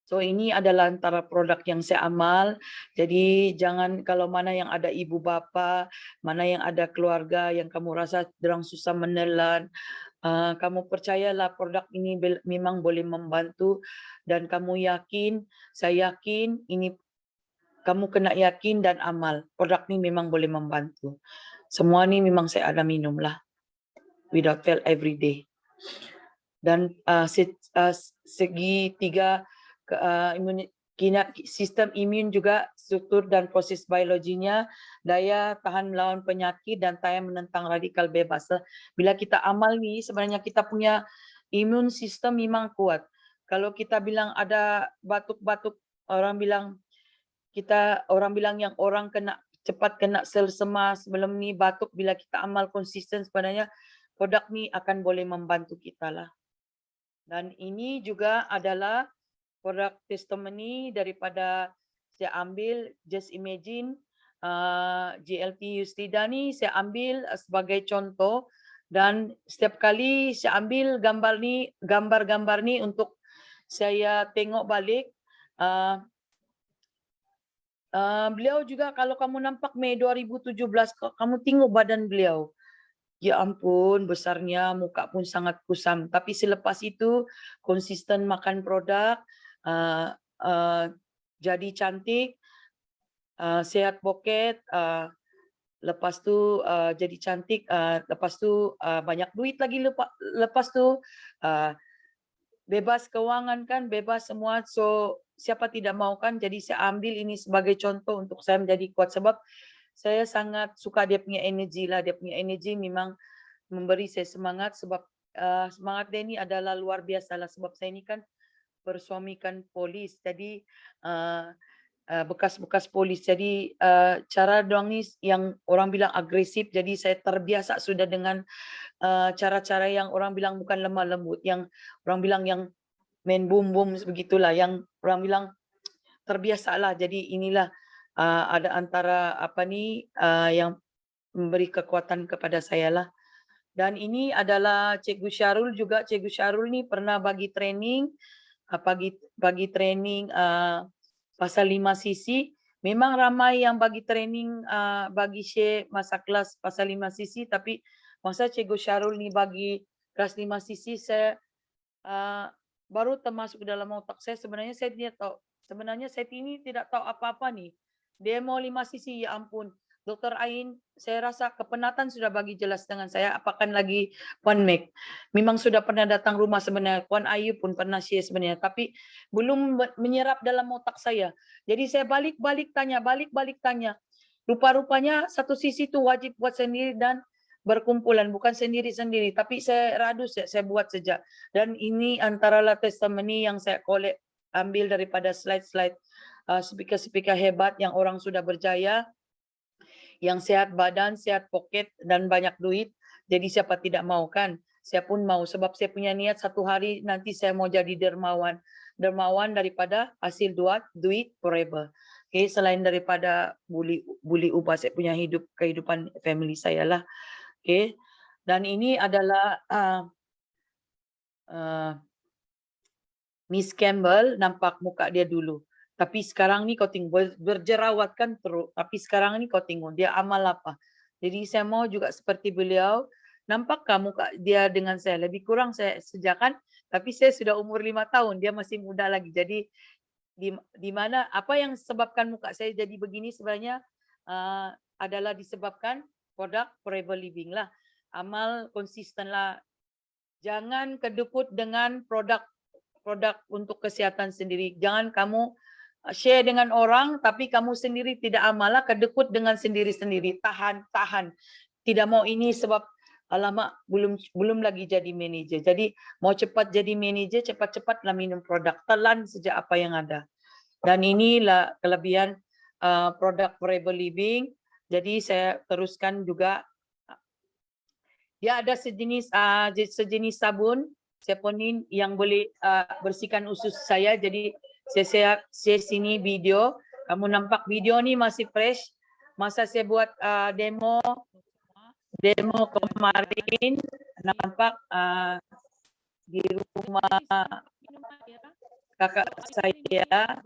So ini adalah antara produk yang saya amal. Jadi jangan, kalau mana yang ada ibu bapa, mana yang ada keluarga yang kamu rasa dorang susah menelan, kamu percayalah produk ini memang boleh membantu, dan kamu yakin, saya yakin ini, kamu kena yakin dan amal. Produk ini memang boleh membantu. Semua ini memang saya ada minum lah, without fail every day. Dan segi 3 sistem imun juga, struktur dan proses biologinya, daya tahan melawan penyakit dan daya menentang radikal bebas. Bila kita amal ni, sebenarnya kita punya imun sistem memang kuat. Kalau kita bilang ada batuk-batuk, orang bilang yang orang cepat kena sel semas, sebelum ni batuk, bila kita amal konsisten, sebenarnya produk ni akan boleh membantu kita lah. Dan ini juga adalah produk testimoni daripada saya ambil, just imagine, GLT Yustida ni saya ambil sebagai contoh, dan setiap kali saya ambil gambar-gambar ni untuk saya tengok balik. Beliau juga, kalau kamu nampak Mei 2017, kamu tengok badan beliau. Ya ampun, besarnya, muka pun sangat kusam. Tapi selepas itu konsisten makan produk, jadi cantik, sehat boket, lepas tu jadi cantik, lepas tu banyak duit lagi, lepas tu bebas keuangan kan, bebas semua. So siapa tidak mau kan, jadi saya ambil ini sebagai contoh untuk saya menjadi kuat sebab saya sangat suka dia punya energi lah. Dia punya energi memang memberi saya semangat sebab semangat dia ini adalah luar biasa lah sebab saya ini kan bersuamikan polis. Jadi bekas-bekas polis. Jadi cara doang ni yang orang bilang agresif. Jadi saya terbiasa sudah dengan cara-cara yang orang bilang bukan lemah lembut, yang orang bilang yang main boom begitulah, yang orang bilang terbiasalah. Jadi inilah ada antara apa ni yang memberi kekuatan kepada saya lah. Dan ini adalah Cikgu Syarul juga. Cikgu Syarul ni pernah bagi training, bagi training pasal 5 sisi. Memang ramai yang bagi training, bagi share masa kelas pasal 5 sisi, tapi masa Cikgu Syarul ni bagi kelas 5 sisi, saya baru termasuk dalam otak saya. Sebenarnya saya tidak tahu. Sebenarnya saya ini tidak tahu apa-apa nih. Demo 5 sisi, ya ampun. Dr. Ain, saya rasa kepenatan sudah bagi jelas dengan saya. Apakan lagi Puan Mek. Memang sudah pernah datang rumah sebenarnya. Puan Ayu pun pernah share sebenarnya. Tapi belum menyerap dalam otak saya. Jadi saya balik-balik tanya. Rupa-rupanya satu sisi itu wajib buat sendiri dan berkumpulan. Bukan sendiri-sendiri. Tapi saya radu saya buat sejak. Dan ini antara testimoni yang saya collect, ambil daripada slide-slide speaker-speaker hebat yang orang sudah berjaya, yang sehat badan, sehat poket dan banyak duit. Jadi siapa tidak mau kan? Saya pun mau sebab saya punya niat satu hari nanti saya mau jadi dermawan. Dermawan daripada hasil duit forever. Okay, selain daripada buli ubah saya punya kehidupan family saya lah. Okay. Dan ini adalah Miss Campbell, nampak muka dia dulu. Tapi sekarang ni kau tengok berjerawat kan teruk. Tapi sekarang ni kau tengok dia amal apa. Jadi saya mau juga seperti beliau. Nampakkah muka dia dengan saya? Lebih kurang saya sejakan. Tapi saya sudah umur 5 tahun. Dia masih muda lagi. Jadi di mana apa yang sebabkan muka saya jadi begini sebenarnya adalah disebabkan produk Forever Living lah. Amal konsisten lah. Jangan kedukut dengan produk untuk kesihatan sendiri. Jangan kamu share dengan orang tapi kamu sendiri tidak amalah, kedekut dengan sendiri-sendiri. Tahan. Tidak mau ini sebab alamak belum lagi jadi manager. Jadi mau cepat jadi manager, cepat-cepatlah minum produk. Telan sejak apa yang ada. Dan inilah kelebihan produk Forever Living. Jadi saya teruskan juga. Dia ada sejenis sabun Saponin yang boleh bersihkan usus saya. Jadi saya share sini video. Kamu nampak video ni masih fresh. Masa saya buat demo kemarin, nampak di rumah kakak saya,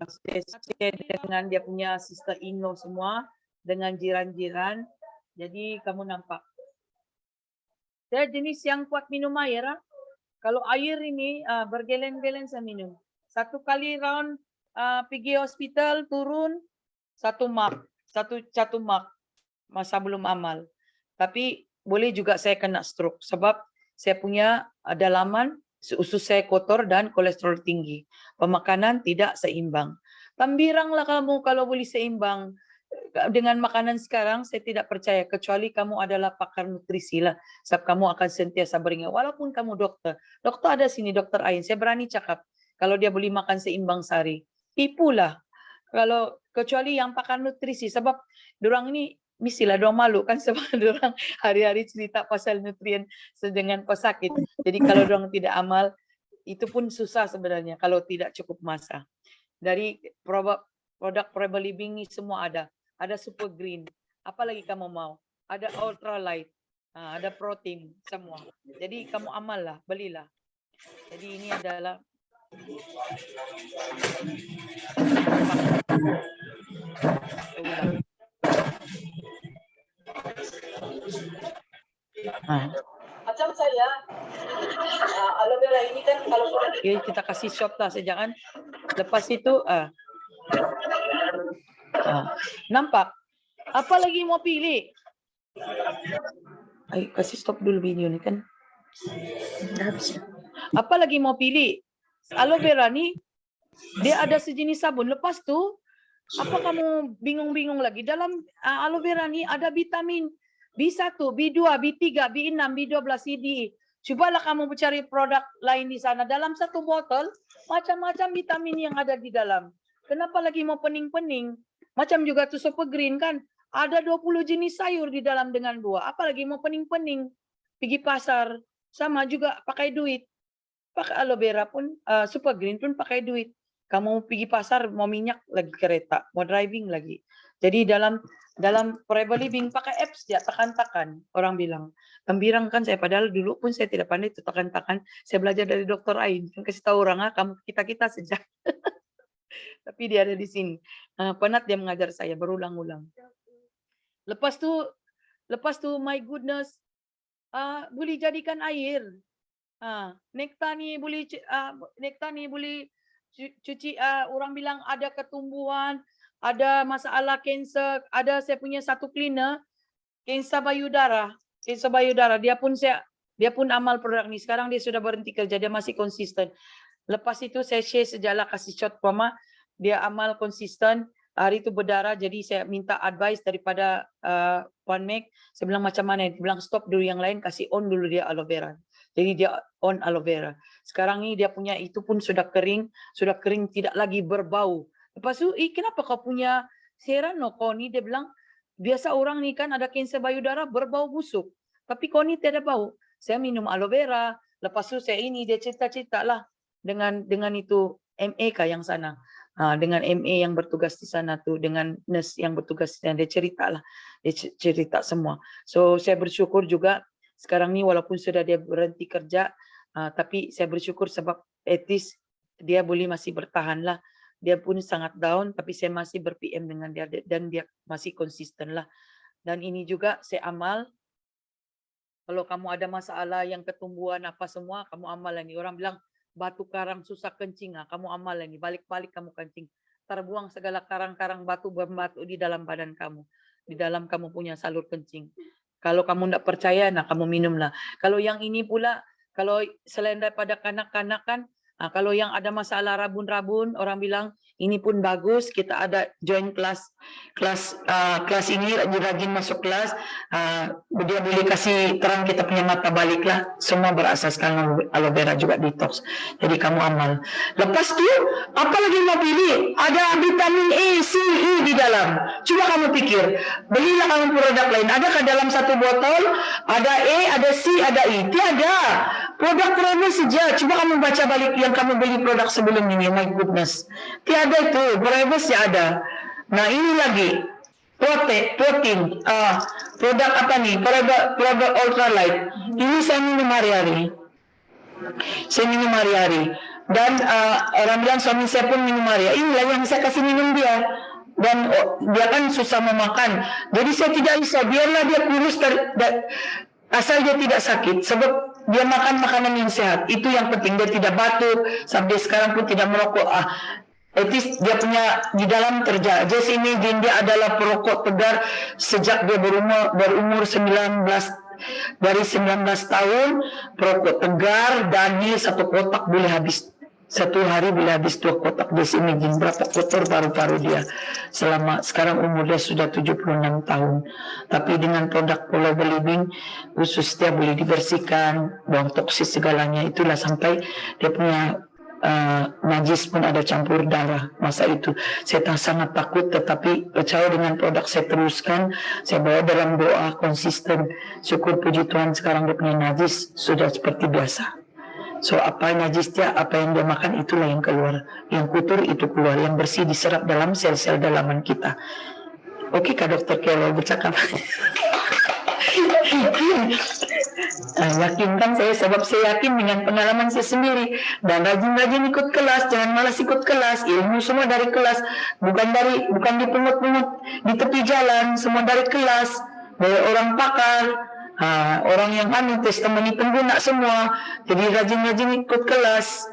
saya share dengan dia punya sister-in-law semua, dengan jiran-jiran. Jadi kamu nampak. Saya jenis yang kuat minum air. Kalau air ini bergelen-gelen saya minum. Satu kali round pergi hospital turun satu mark masa belum amal. Tapi boleh juga saya kena stroke sebab saya punya dalaman usus saya kotor dan kolesterol tinggi. Pemakanan tidak seimbang. Tambiranglah kamu kalau boleh seimbang. Dengan makanan sekarang saya tidak percaya kecuali kamu adalah pakar nutrisi lah. Sebab kamu akan sentiasa beringat. Walaupun kamu doktor ada sini, Dokter Ain. Saya berani cakap kalau dia boleh makan seimbang sehari. Tipulah. Kalau kecuali yang pakar nutrisi sebab dorang ini mestilah dorang malu kan sebab dorang hari-hari cerita pasal nutrien dengan pesakit. Jadi kalau dorang tidak amal itu pun susah sebenarnya kalau tidak cukup masa. Dari produk Forever Living ini semua ada. Ada super green. Apa lagi kamu mau? Ada ultra light. Ada protein semua. Jadi kamu amal lah, belilah. Jadi ini adalah macam saya aloe vera ini kan kalau kita kasih shot lah sejak kan. Lepas itu nampak? Apa lagi mau pilih? Ayo kasih stop dulu video ni kan. Apalagi mau pilih? Aloe vera nih, dia ada sejenis sabun. Lepas tu, apa kamu bingung-bingung lagi? Dalam aloe vera nih ada vitamin B1, B2, B3, B6, B12, CD. Cobalah kamu mencari produk lain di sana. Dalam satu botol, macam-macam vitamin yang ada di dalam. Kenapa lagi mau pening-pening? Macam juga tuh super green kan? Ada 20 jenis sayur di dalam dengan buah. Apalagi mau pening-pening? Pergi pasar. Sama juga pakai duit. Pakai aloe vera pun, super green pun pakai duit. Kamu pergi pasar, mau minyak lagi kereta, mau driving lagi. Jadi dalam Forever Living pakai apps ya, takan-takan. Orang bilang, gembirang kan saya, padahal dulu pun saya tidak pandai itu takan-takan. Saya belajar dari Dr. Ain, kasih tahu orang, kamu kita sejak. Tapi dia ada di sini. Penat dia mengajar saya berulang-ulang. Lepas tu my goodness, boleh jadikan air. Nektar ni boleh cuci, orang bilang ada ketumbuhan, ada masalah kanser, ada saya punya satu cleaner kanser payudara, dia pun amal produk ni. Sekarang dia sudah berhenti kerja, dia masih konsisten. Lepas itu saya share sejalah kasih shot Pama, dia amal konsisten. Hari itu berdarah, jadi saya minta advice daripada Puan Meg. Saya bilang macam mana? Dia bilang stop dulu yang lain, kasih on dulu dia aloe vera. Jadi dia on aloe vera. Sekarang ini dia punya itu pun sudah kering tidak lagi berbau. Lepas tu, kenapa kau punya Serano kau ni? Dia bilang, biasa orang ni kan ada kanser payudara berbau busuk. Tapi kau ni tidak bau. Saya minum aloe vera. Lepas tu saya dia cerita-cerita lah dengan itu MA yang sana. Dengan MA yang bertugas di sana tu, dengan nurse yang bertugas di sana, dia cerita semua. So saya bersyukur juga sekarang ni walaupun sudah dia berhenti kerja, tapi saya bersyukur sebab etis dia boleh masih bertahan lah. Dia pun sangat down, tapi saya masih ber-PM dengan dia dan dia masih konsisten lah. Dan ini juga saya amal, kalau kamu ada masalah yang ketumbuhan apa semua, kamu amal ini. Orang bilang batu karang susah kencing, kamu amal ini, balik-balik kamu kencing. Terbuang segala karang-karang batu berbatu di dalam badan kamu, di dalam kamu punya salur kencing. Kalau kamu tidak percaya, kamu minumlah. Kalau yang ini pula, kalau selain daripada kanak-kanak kan, kalau yang ada masalah rabun-rabun, orang bilang ini pun bagus. Kita ada join kelas ini rajin masuk kelas. Dia boleh kasih terang kita punya mata balik lah. Semua berasaskan aloe vera juga detox. Jadi kamu amal. Lepas tu, apa lagi mau pilih? Ada vitamin A, C, E di dalam. Coba kamu pikir, belilah kamu produk lain. Adakah dalam satu botol ada A, ada C, ada E? Tiada. Produk Forever saja. Coba kamu baca balik yang kamu beli produk sebelum ini. My goodness. Tiada itu. Forever sih ada. Nah ini lagi. Protein. Produk apa nih? Forever Ultralight. Ini saya minum hari-hari. Dan orang bilang suami saya pun minum hari-hari. Inilah yang saya kasih minum dia. Dan dia kan susah memakan. Jadi saya tidak bisa. Biarlah dia kurus asal dia tidak sakit. Sebab dia makan makanan yang sehat. Itu yang penting. Dia tidak batuk. Sampai sekarang pun tidak merokok. Etis dia punya di dalam kerja. Jesse ini dia adalah perokok tegar sejak dia berumur 19 dari 19 tahun perokok tegar dan ini satu kotak boleh habis. Satu hari boleh habis 2 kotak. Jesse ini berapa kotor paru-paru dia. Sekarang umur dia sudah 76 tahun. Tapi dengan produk Forever Living khusus dia boleh dibersihkan, buang toksis segalanya. Itulah sampai dia punya najis pun ada campur darah. Masa itu saya sangat takut, tetapi percaya dengan produk saya teruskan. Saya bawa dalam doa konsisten. Syukur puji Tuhan sekarang dia punya najis sudah seperti biasa. So apa najis dia, apa yang dia makan itulah yang keluar. Yang kotor itu keluar, yang bersih diserap dalam sel-sel dalaman kita. Oke Kak Dokter kalau bercakap. Yakin kan saya, sebab saya yakin dengan pengalaman saya sendiri dan rajin-rajin ikut kelas, jangan malas ikut kelas. Ilmu semua dari kelas, bukan dipungut-pungut di tepi jalan, semua dari kelas, dari orang pakar, orang yang testimoni pengguna semua. Jadi rajin-rajin ikut kelas.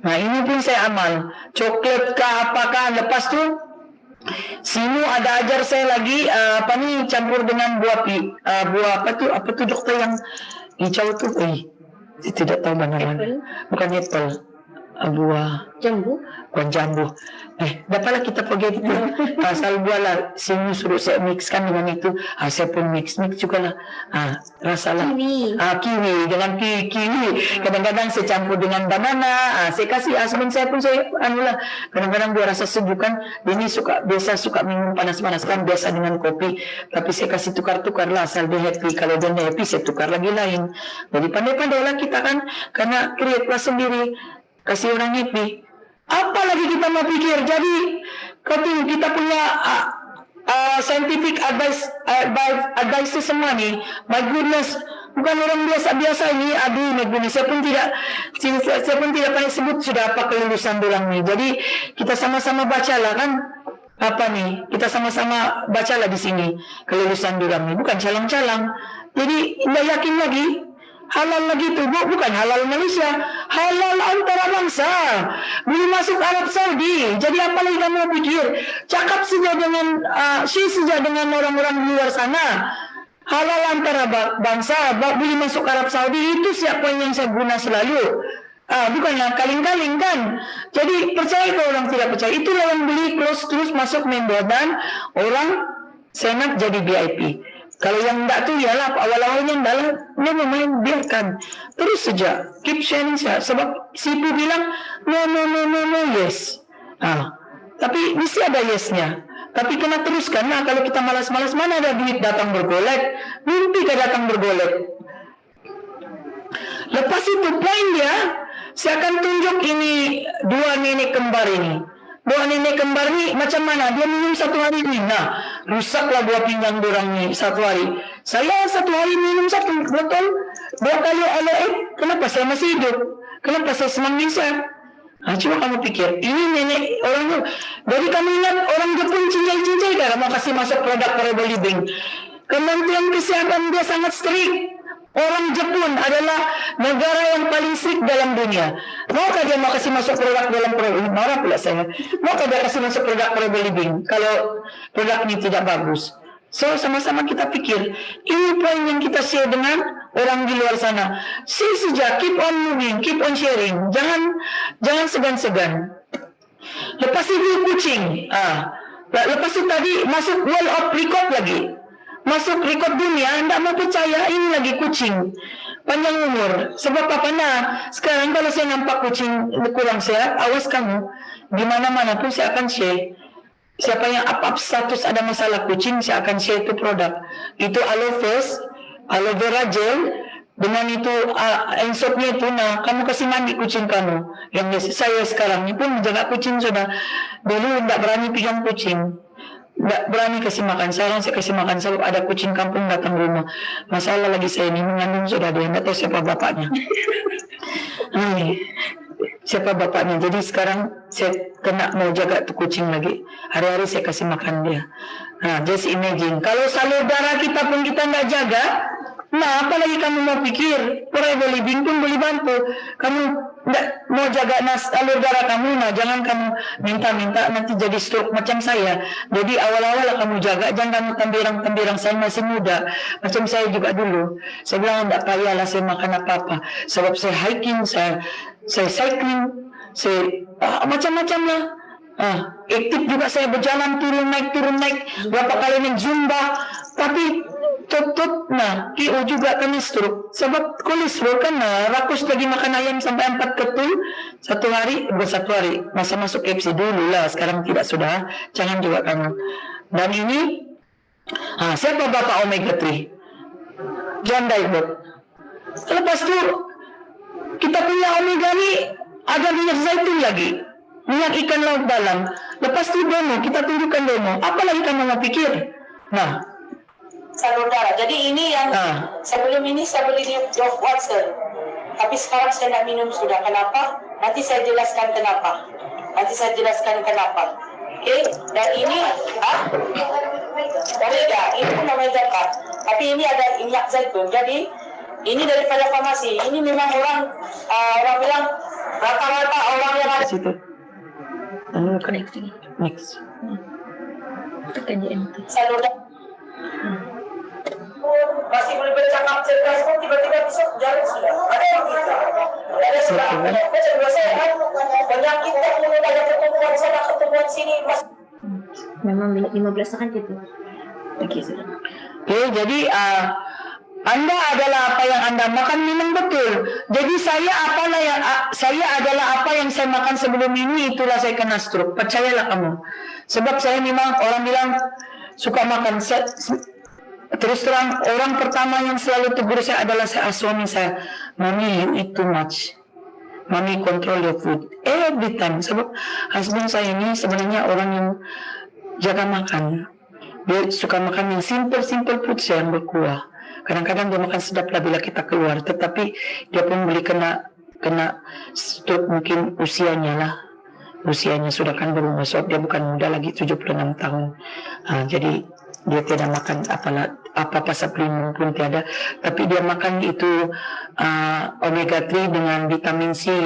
Nah ini pun saya amal. Coklat kah apakah, lepas tu Sinu ada ajar saya lagi campur dengan buah apa tu dokter yang hijau tu Saya tidak tahu mana-mana. Bukan apple. Buah Jambu. bukan jambu. Dapatlah kita pergi itu. Asal buah lah. Sini suruh saya mixkan dengan itu. Saya pun mix juga lah. Rasalah. Kiwi. Kiwi. Jangan kiwi. Kadang-kadang saya campur dengan banana. Saya kasih husband saya pun saya anulah. Kadang-kadang dia rasa sejuk kan. Dia ni biasa suka minum panas-panas kan. Biasa dengan kopi. Tapi saya kasih tukar-tukar lah. Asal dia happy. Kalau dia happy saya tukar lagi lain. Jadi pandai-pandai lah kita kan. Karena create lah sendiri. Kasih orang happy. Apa lagi kita mau pikir? Jadi kita punya scientific advice semua nih. My goodness, bukan orang biasa-biasa ini. Aduh, my goodness, saya pun tidak pandai sebut sudah apa kelulusan orang nih. Jadi kita sama-sama bacalah kan. Apa nih? Kita sama-sama bacalah di sini kelulusan orang nih. Bukan calang-calang. Jadi nggak yakin lagi. Halal lagi itu, bukan halal Malaysia, halal antara bangsa. Belum masuk Arab Saudi. Jadi apa lagi kamu pikir? Cakap saja dengan share saja dengan orang-orang di luar sana. Halal antara bangsa, boleh masuk Arab Saudi. Itu siapa yang saya guna selalu. Bukanlah kaling-kaling kan. Jadi percaya kalau orang tidak percaya. Itulah yang beli close terus masuk member dan orang senat jadi VIP. Kalau yang enggak tuh ialah awal-awalnya memang biarkan terus saja, keep sharing saja. Sebab Sipu bilang no yes. Tapi mesti ada yesnya. Tapi kena teruskan. Kalau kita malas-malas mana ada duit datang bergolek, mimpi ke datang bergolek. Lepas itu poin dia, saya akan tunjuk ini dua nenek kembar ini. Dua nenek kembar ni macam mana? Dia minum satu hari ni. Rusaklah buah pinggang dorang ni satu hari. Saya satu hari minum satu botol. 2 kali kenapa saya masih hidup? Kenapa saya senang bisa? Coba kamu pikir. Ini nenek orang tu. Jadi kamu ingat orang Jepun cincai-cincai kan? Mau kasih masuk produk Forever Living. Kementerian Kesehatan dia sangat strict. Orang Jepun adalah negara yang paling strict dalam dunia. Maukah dia mau kasih masuk produk dalam produk? Marah pula saya. Maukah dia kasih masuk produk Forever Living kalau produk ini tidak bagus? So sama-sama kita pikir. Ini poin yang kita share dengan orang di luar sana. Share saja, keep on moving, keep on sharing. Jangan segan-segan. Lepas itu kucing. Lepas itu tadi masuk World of Record lagi. Masuk rekod dunia, tidak mau percaya, ini lagi kucing. Panjang umur. Sebab apa? Sekarang kalau saya nampak kucing kurang sehat, awas kamu. Di mana-mana pun saya akan share. Siapa yang up status ada masalah kucing, saya akan share itu produk. Itu aloe face, aloe vera gel, dengan itu ensopnya itu, kamu kasih mandi kucing kamu. Yang saya sekarang ini pun menjaga kucing sudah. Dulu tidak berani pegang kucing. Tak berani kasih makan. Sekarang saya kasih makan sebab ada kucing kampung datang rumah. Masalah lagi saya ini mengandung sudah dia. Tak tahu siapa bapaknya. Siapa bapaknya. Jadi sekarang saya kena mau jaga tu kucing lagi. Hari-hari saya kasih makan dia. Just imagine. Kalau salur darah kita pun kita tak jaga. Apa lagi kamu mau pikir? Forever Living pun boleh bantu. Kamu tak mau jaga alur darah kamu, jangan kamu minta-minta nanti jadi stroke macam saya. Jadi awal-awal kamu jaga, jangan kamu tambirang-tambirang, saya masih muda. Macam saya juga dulu. Saya bilang tak payahlah saya makan apa-apa. Sebab saya hiking, saya cycling, saya macam-macam lah. Aktif juga saya berjalan turun naik, berapa kali naik Zumba. Tapi KO juga kena stroke. Sebab kolesterol kan rakus lagi makan ayam sampai 4 ketul satu hari. Masa masuk KFC dulu lah. Sekarang tidak sudah. Jangan juga kamu. Dan ini siapa bapak omega 3? John Daibot. Lepas tu kita punya omega ni ada minyak zaitun lagi, minyak ikan laut dalam. Lepas tu demo, kita tunjukkan demo. Apa lagi kamu mau pikir? Salur darah. Jadi ini yang sebelum ini saya beli di Dove Watson. Tapi sekarang saya nak minum sudah. Kenapa? Nanti saya jelaskan kenapa. Okey. Dan ini omega. Ini pun omega 4. Tapi ini ada minyak zaitun. Jadi ini daripada farmasi. Ini memang orang bilang rata-rata orang yang ada Situ. Next. Tekan je enter. salur darah. Masih boleh bercakap cerdas pun tiba-tiba besok jalan sudah. Ada yang begitu. Macam biasa kan, penyakit tak boleh pada ketumbuhan sana, ketumbuhan sini. Memang minit 15 kan itu. Okey, sudah. Okay, jadi Anda adalah apa yang Anda makan, memang betul. Jadi saya adalah apa yang saya makan sebelum ini, itulah saya kena stroke. Percayalah kamu. Sebab saya memang orang bilang suka makan. Terus terang, orang pertama yang selalu tegur saya adalah suami saya. Mami, you eat too much. Mami, control your food. Every time. Sebab husband saya ini sebenarnya orang yang jaga makan. Dia suka makan yang simple food yang berkuah. Kadang-kadang dia makan sedap lah bila kita keluar. Tetapi dia pun boleh kena stroke mungkin usianya lah. Usianya sudah kan berumur, so dia bukan muda lagi, 76 tahun. Jadi dia tidak makan apa-apa suplemen pun tiada, tapi dia makan itu omega 3 dengan vitamin C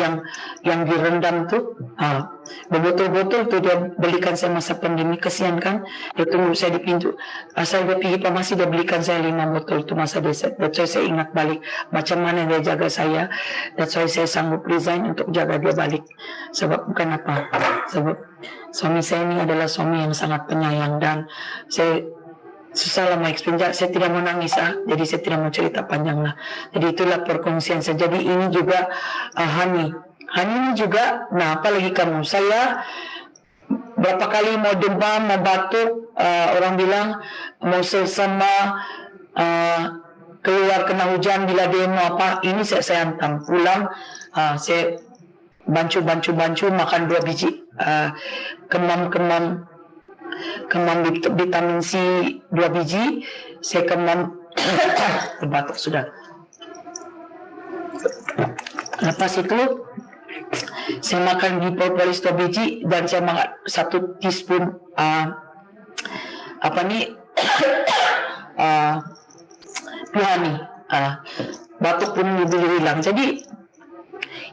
yang direndam tu. Berbotol-botol tu dia belikan saya masa pandemi, kesian kan, dia tunggu saya di pintu, asal dia pergi farmasi dia belikan saya 5 botol tu masa dia. That's why saya ingat balik macam mana dia jaga saya. That's why saya sanggup resign untuk jaga dia balik. Sebab bukan apa, sebab suami saya ini adalah suami yang sangat penyayang, dan saya susah lah mau explain, saya tidak mau nangis jadi saya tidak mau cerita panjang lah. Jadi itulah perkongsian saya. Jadi ini juga Hani ini juga, nah apalagi kamu, saya berapa kali mau demam, mau batuk, orang bilang mau selsema, keluar kena hujan bila demo apa, ini saya hantam pulang, saya bancu makan 2 biji kemam vitamin C 2 biji, saya kemam batuk sudah. Lepas itu saya makan Propolis 2 biji, dan saya makan 1 teaspoon Puhani, batuk pun boleh hilang. Jadi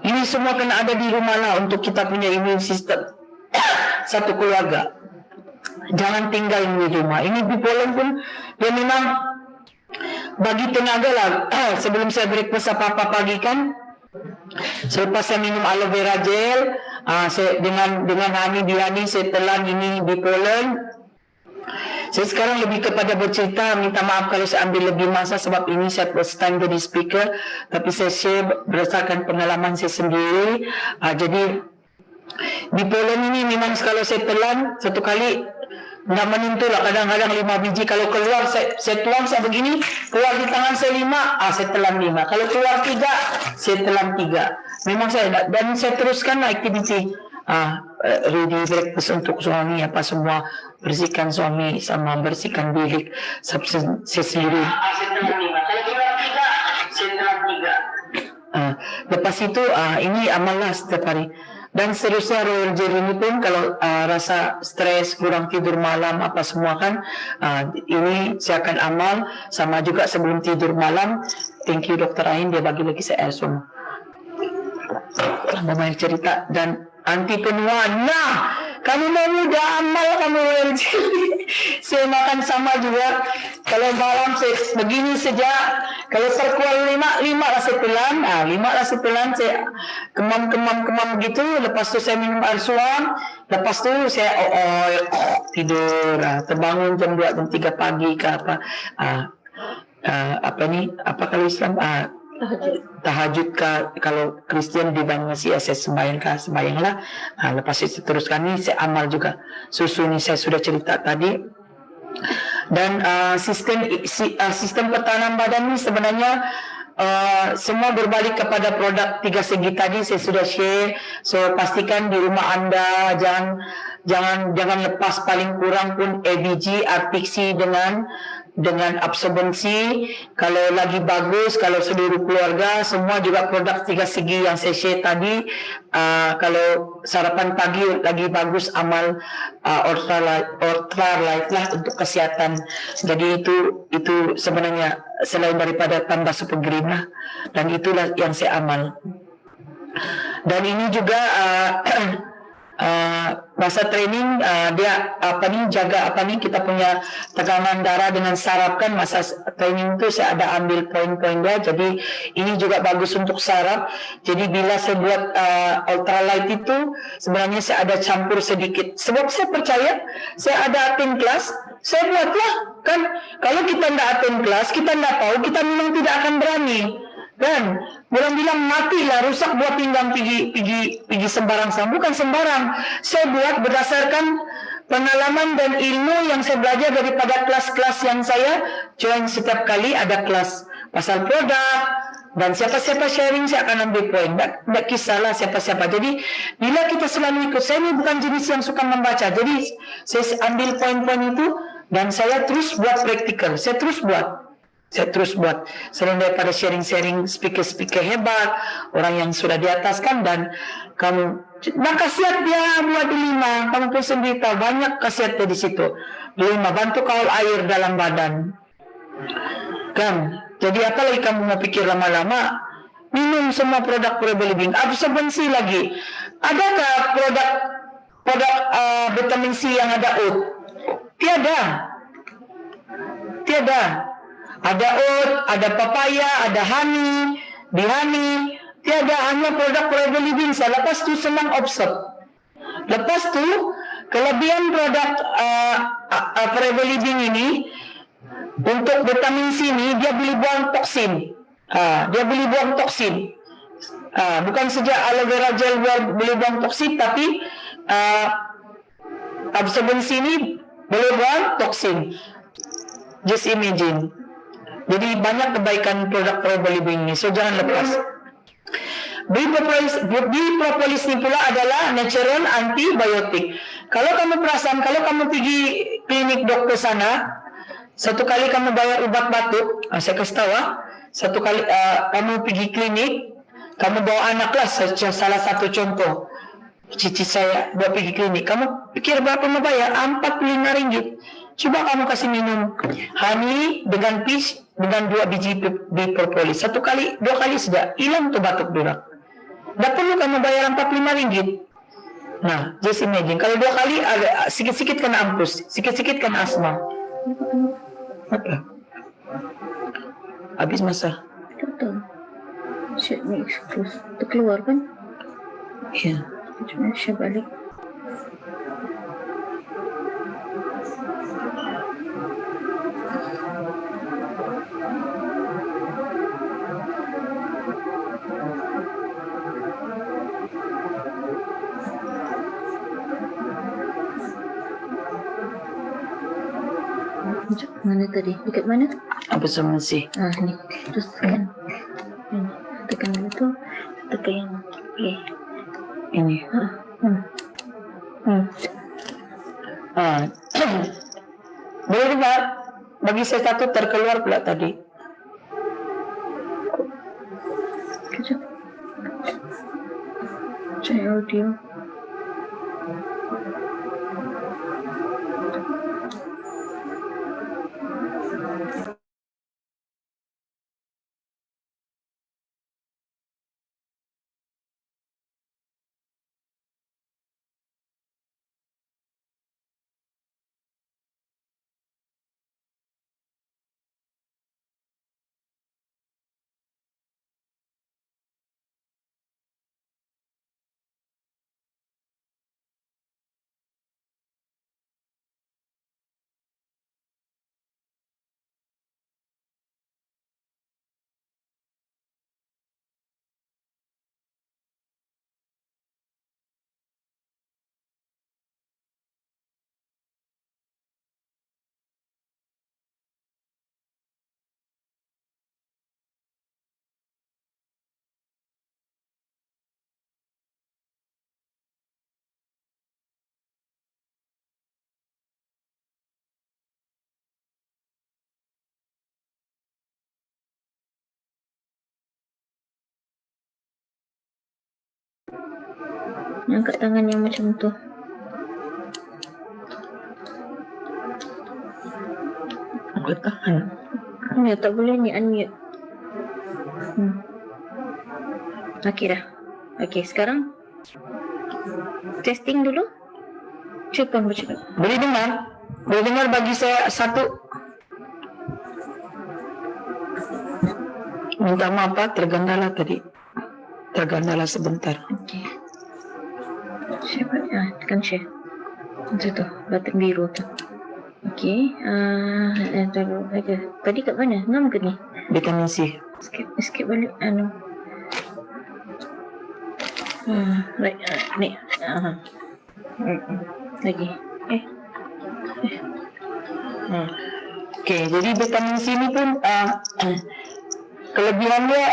ini semua kena ada di rumah lah untuk kita punya immune system. Satu keluarga, jangan tinggal di rumah. Ini bipolar pun dia memang bagi tenaga lah. Sebelum saya breakfast apa-apa pagi kan, selepas saya minum aloe vera gel, saya dengan Hani saya telan ini bipolar. Saya sekarang lebih kepada bercerita, minta maaf kalau saya ambil lebih masa sebab ini saya first time jadi speaker, tapi saya share berdasarkan pengalaman saya sendiri. Jadi bipolar ini memang kalau saya telan satu kali nggak menentu lah, kadang-kadang 5 biji, kalau keluar saya tuang saya begini, keluar di tangan saya 5, saya telan 5, kalau keluar 3 saya telan 3. Memang saya, dan saya teruskan aktiviti ready breakfast untuk suami, apa semua, bersihkan suami sama bersihkan bilik saya sendiri. Saya telan 5, kalau keluar 3 saya telan 3. Lepas itu ini amallah setiap hari. Dan seterusnya Royal Jelly ini pun kalau rasa stres, kurang tidur malam apa semua kan, ini saya akan amal, sama juga sebelum tidur malam. Thank you Dr. Ain, dia bagi lagi saya semua. Banyak cerita dan anti penuaan. Nah, kamu mau muda amal kamu Royal Jelly. Saya makan sama juga. Kalau malam saya begini sejak, kalau terkual 5 lah saya telan, 5 lah saya telan, saya kemam gitu. Lepas tu saya minum air suam, lepas tu saya tidur, terbangun jam 2 jam 3 pagi ke apa, apa kalau Islam, tahajud kalau Kristen di Banyuwangi saya sembahyang lah. Lepas itu teruskan ini saya amal juga. Susu ini saya sudah cerita tadi. Dan sistem pertahanan badan ini sebenarnya semua berbalik kepada produk 3 segi tadi saya sudah share. So pastikan di rumah Anda jangan lepas paling kurang pun ABG Artixi dengan absorbensi. Kalau lagi bagus, kalau seluruh keluarga semua juga produk 3 segi yang saya share tadi. Kalau sarapan pagi lagi bagus, amal Ultralight lah untuk kesihatan. Jadi itu sebenarnya selain daripada tambah super green lah, dan itulah yang saya amal. Dan ini juga masa training dia jaga kita punya tekanan darah dengan saraf kan. Masa training itu saya ada ambil poin-poin dia, jadi ini juga bagus untuk saraf. Jadi bila saya buat ultralight itu sebenarnya saya ada campur sedikit, sebab saya percaya saya ada attend kelas, saya buatlah kan. Kalau kita tidak attend kelas, kita tidak tahu, kita memang tidak akan berani kan. Orang bilang matilah, rusak buat pinggang pergi sembarang sama, bukan sembarang. Saya buat berdasarkan pengalaman dan ilmu yang saya belajar daripada kelas-kelas yang saya join. Setiap kali ada kelas pasal produk dan siapa-siapa sharing, saya akan ambil poin. Tidak kisahlah siapa-siapa. Jadi bila kita selalu ikut, saya ini bukan jenis yang suka membaca, jadi saya ambil poin-poin itu dan saya terus buat praktikal. Saya terus buat selain daripada sharing-sharing speaker-speaker hebat, orang yang sudah di atas kan. Dan kamu khasiat dia buat delima, kamu pun sendiri tahu banyak khasiatnya di situ. Delima bantu kawal air dalam badan kan. Jadi apalagi kamu mau pikir lama-lama, minum semua produk Forever Living. Absorbensi lagi, adakah produk vitamin C yang ada oat? Tiada. Ada oat, ada papaya, ada honey, honey. Tiada, hanya produk Forever Living. Lepas tu senang observe. Lepas tu kelebihan produk Forever Living ini, untuk vitamin C ini dia boleh buang toksin. Bukan saja aloe vera gel boleh buang toksin, tapi absorbensi ini boleh buang toksin. Just imagine. Jadi banyak kebaikan produk Forever Living ini, so jangan lepas. Bee propolis ini pula adalah natural antibiotik. Kalau kamu perasan, kalau kamu pergi klinik dokter sana, satu kali kamu bayar obat batuk, saya kasih tahu, satu kali kamu pergi klinik, kamu bawa anak lah, salah satu contoh. Cici saya bawa pergi klinik, kamu pikir berapa mau bayar? Rp45. Coba kamu kasih minum honey dengan peach dengan 2 biji bee propolis. 2 kali sudah hilang tuh batuk berak. Tidak perlu kamu bayar Rp45. Nah, just imagine kalau 2 kali ada sikit-sikit kena ampus, sikit-sikit kena asma. Apa? Habis masa. Betul. Syed ni terkeluar kan? Iya. Cuma Syed balik. Mana tadi? Dekat mana? Apa sama sih? Ni. Terus tekan. Tekan dulu tu. Tekan yang A. Ini. Boleh juga bagi saya satu terkeluar pula tadi. Kejap. Cari audio. Angkat tangan yang macam tu. Angkat tangan. Ya, tak boleh ni unmute. Okey dah. Okey, sekarang Testing dulu. Cuba bercakap. Boleh dengar? Boleh dengar bagi saya satu. Minta maaf Pak, tergandala tadi. Tergandala sebentar. Okey. Siapa? Tekan share. Itu tu, button biru tu. Okey. Taruh aja. Tadi kat mana? Ngam ke ni? Vitamin C. Skip balik. Right. Ni. Lagi. Okey, jadi vitamin C ni pun kelebihan dia,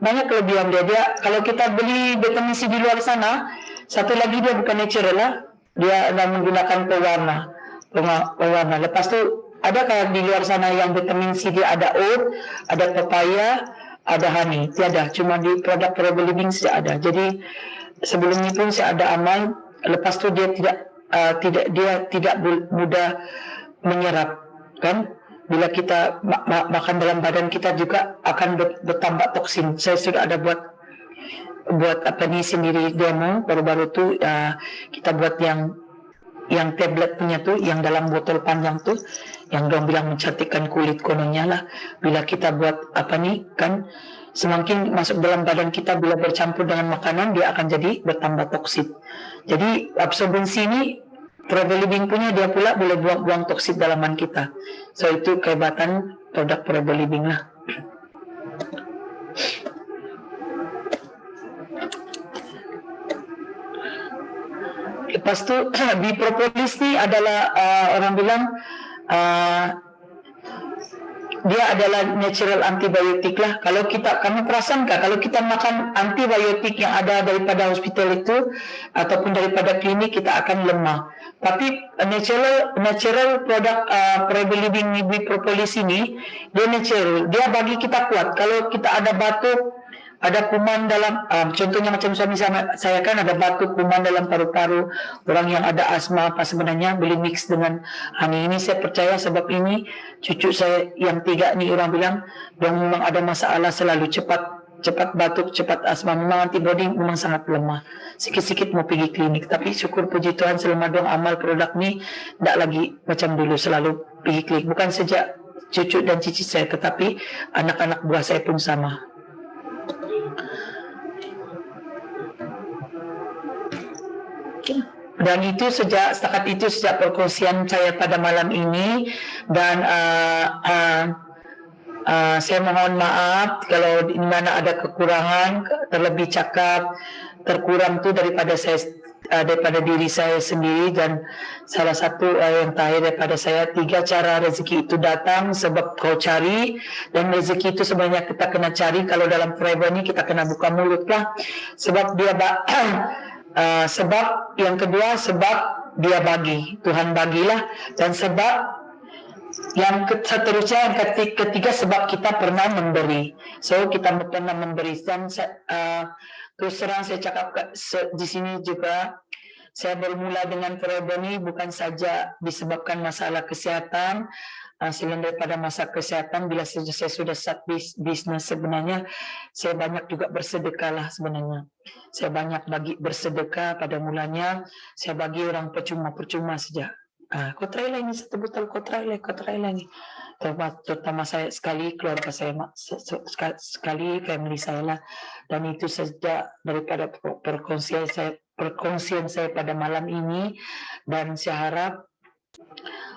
banyak kelebihan dia. Kalau kita beli vitamin C di luar sana, satu lagi dia bukan natural lah. Dia menggunakan pewarna. Lepas tu ada kayak di luar sana yang vitamin C dia ada oat, ada papaya, ada honey. Tiada, cuma di produk Forever Living saja ada. Jadi sebelum ini pun saya ada amal. Lepas tu dia tidak mudah menyerap, kan? Bila kita makan dalam badan kita juga akan bertambah toksin. Saya sudah ada buat apa ni sendiri demo baru-baru tu, kita buat yang tablet punya tu, yang dalam botol panjang tu, yang dong bilang mencantikkan kulit kononnya lah. Bila kita buat apa ni kan, semakin masuk dalam badan kita, bila bercampur dengan makanan dia akan jadi bertambah toksin. Jadi absorbensi ni Forever Living punya, dia pula boleh buang toksin dalaman kita. So itu kehebatan produk Forever Living lah. Lepas tu bipropolis ni adalah orang bilang dia adalah natural antibiotik lah. Kalau kamu perasankah kalau kita makan antibiotik yang ada daripada hospital itu ataupun daripada klinik, kita akan lemah. Tapi natural produk Forever Living bipropolis ini, dia natural, dia bagi kita kuat. Kalau kita ada batuk, ada kuman dalam, contohnya macam suami saya kan ada batuk, kuman dalam paru-paru, orang yang ada asma apa sebenarnya boleh mix dengan honey. Ini saya percaya, sebab ini cucu saya yang 3 ni orang bilang dong memang ada masalah selalu, cepat batuk, cepat asma, memang antibody memang sangat lemah. Sikit-sikit mau pergi klinik, tapi syukur puji Tuhan selama dong amal produk ni tak lagi macam dulu selalu pergi klinik. Bukan sejak cucu dan cici saya, tetapi anak-anak buah saya pun sama. Dan itu setakat itu sejak perkongsian saya pada malam ini. Dan saya mohon maaf kalau di mana ada kekurangan, terlebih cakap, terkurang tu daripada diri saya sendiri. Dan salah satu yang terakhir daripada saya, 3 cara rezeki itu datang sebab kau cari. Dan rezeki itu sebenarnya kita kena cari. Kalau dalam Forever ni kita kena buka mulut lah, sebab dia sebab yang kedua, sebab dia bagi, Tuhan bagilah. Dan sebab yang seterusnya, yang ketiga, sebab kita pernah memberi. So kita pernah memberi. Dan terus terang saya cakap di sini juga, saya bermula dengan Forever ini bukan saja disebabkan masalah kesihatan. Selain daripada masalah kesihatan, bila saya sudah start bisnes, sebenarnya saya banyak juga bersedekah lah sebenarnya. Saya banyak bagi bersedekah. Pada mulanya saya bagi orang percuma saja. Kau try lah ini satu botol, kau try lah ni. Terutama saya sekali, keluarga saya sekali, family saya lah. Dan itu sejak daripada perkongsian saya pada malam ini. Dan saya harap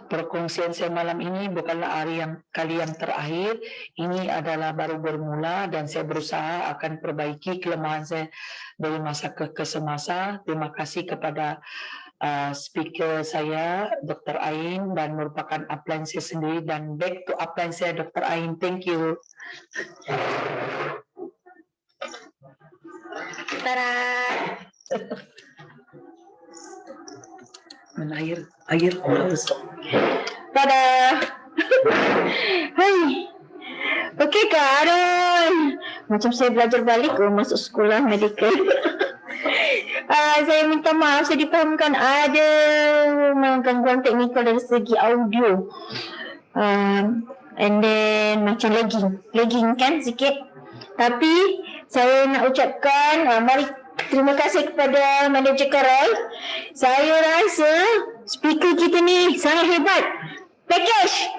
perkongsian saya malam ini bukanlah kali yang terakhir. Ini adalah baru bermula dan saya berusaha akan perbaiki kelemahan saya dari masa ke semasa. Terima kasih kepada speaker saya, Dr. Ain, dan merupakan upline saya sendiri. Dan back to upline saya, Dr. Ain. Thank you. Tada! Air. Tada! Hai. Okey Kak Arun. Macam saya belajar balik masuk sekolah medical. Saya minta maaf, saya difahamkan ada gangguan teknikal dari segi audio. And then macam lagging kan sikit. Tapi saya nak ucapkan mari Terima kasih kepada Manager Carol. Saya rasa speaker kita ni sangat hebat. Package.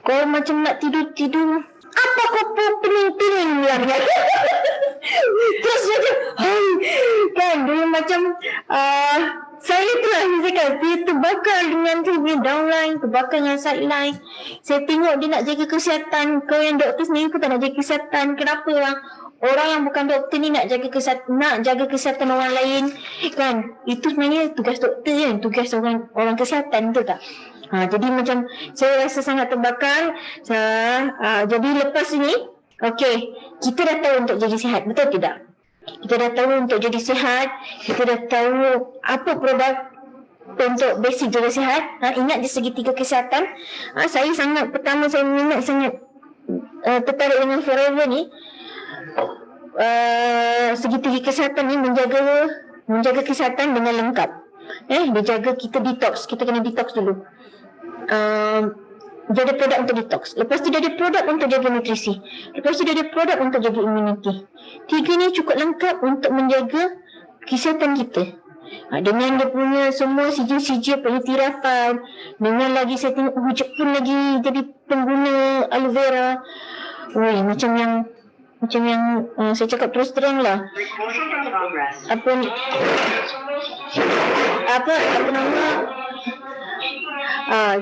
Kau macam nak tidur-tidur. Apa kau pening-pening yang terus macam kan dia macam saya terus cakap dia terbakar dengan tu dia downline, terbakar dengan sideline. Saya tengok dia nak jaga kesihatan. Kau yang doktor sendiri kau tak nak jaga kesihatan. Kenapa orang yang bukan doktor ni nak jaga kesihatan orang lain kan? Itu sebenarnya tugas doktor kan, tugas orang kesihatan, betul tak? Jadi macam saya rasa sangat terbakar. Jadi lepas ni, okey, kita dah tahu untuk jadi sihat, betul tidak? Kita dah tahu untuk jadi sihat, kita dah tahu apa produk untuk basic jaga sihat. Ingat di segitiga kesihatan. Saya sangat, pertama saya minat sangat tertarik dengan Forever ni. Segitiga kesihatan ni menjaga kesihatan dengan lengkap. Dia jaga kita detox, kita kena detox dulu. Dia ada produk untuk detox. Lepas tu dia ada produk untuk jaga nutrisi. Lepas tu dia ada produk untuk jaga immunity. 3 ni cukup lengkap untuk menjaga kesihatan kita. Dengan dia punya semua sijil-sijil pengiktirafan. Dengan lagi saya tengok Jepun lagi jadi pengguna aloe vera. Macam yang saya cakap terus terang lah. Apa nama?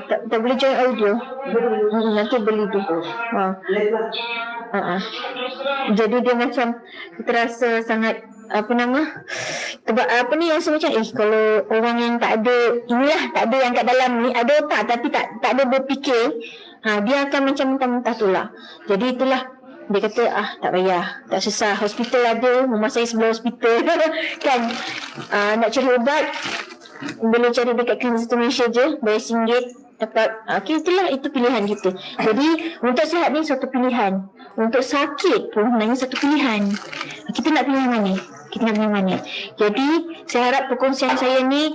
Tak boleh join audio. Nanti beli tu. Jadi dia macam terasa sangat apa ni rasa macam kalau orang yang tak ada inilah, tak ada yang kat dalam ni, ada otak tapi tak ada berfikir, dia akan macam mentah-mentah tu lah. Jadi itulah dia kata tak payah, tak susah, hospital ada, rumah saya sebelah hospital kan. Nak cari ubat boleh cari dekat klinik satu Malaysia je, bayar RM1 dapat. Itulah, itu pilihan kita. Jadi untuk sihat ni satu pilihan, untuk sakit pun sebenarnya satu pilihan. Kita nak pilih mana? Jadi saya harap perkongsian saya ni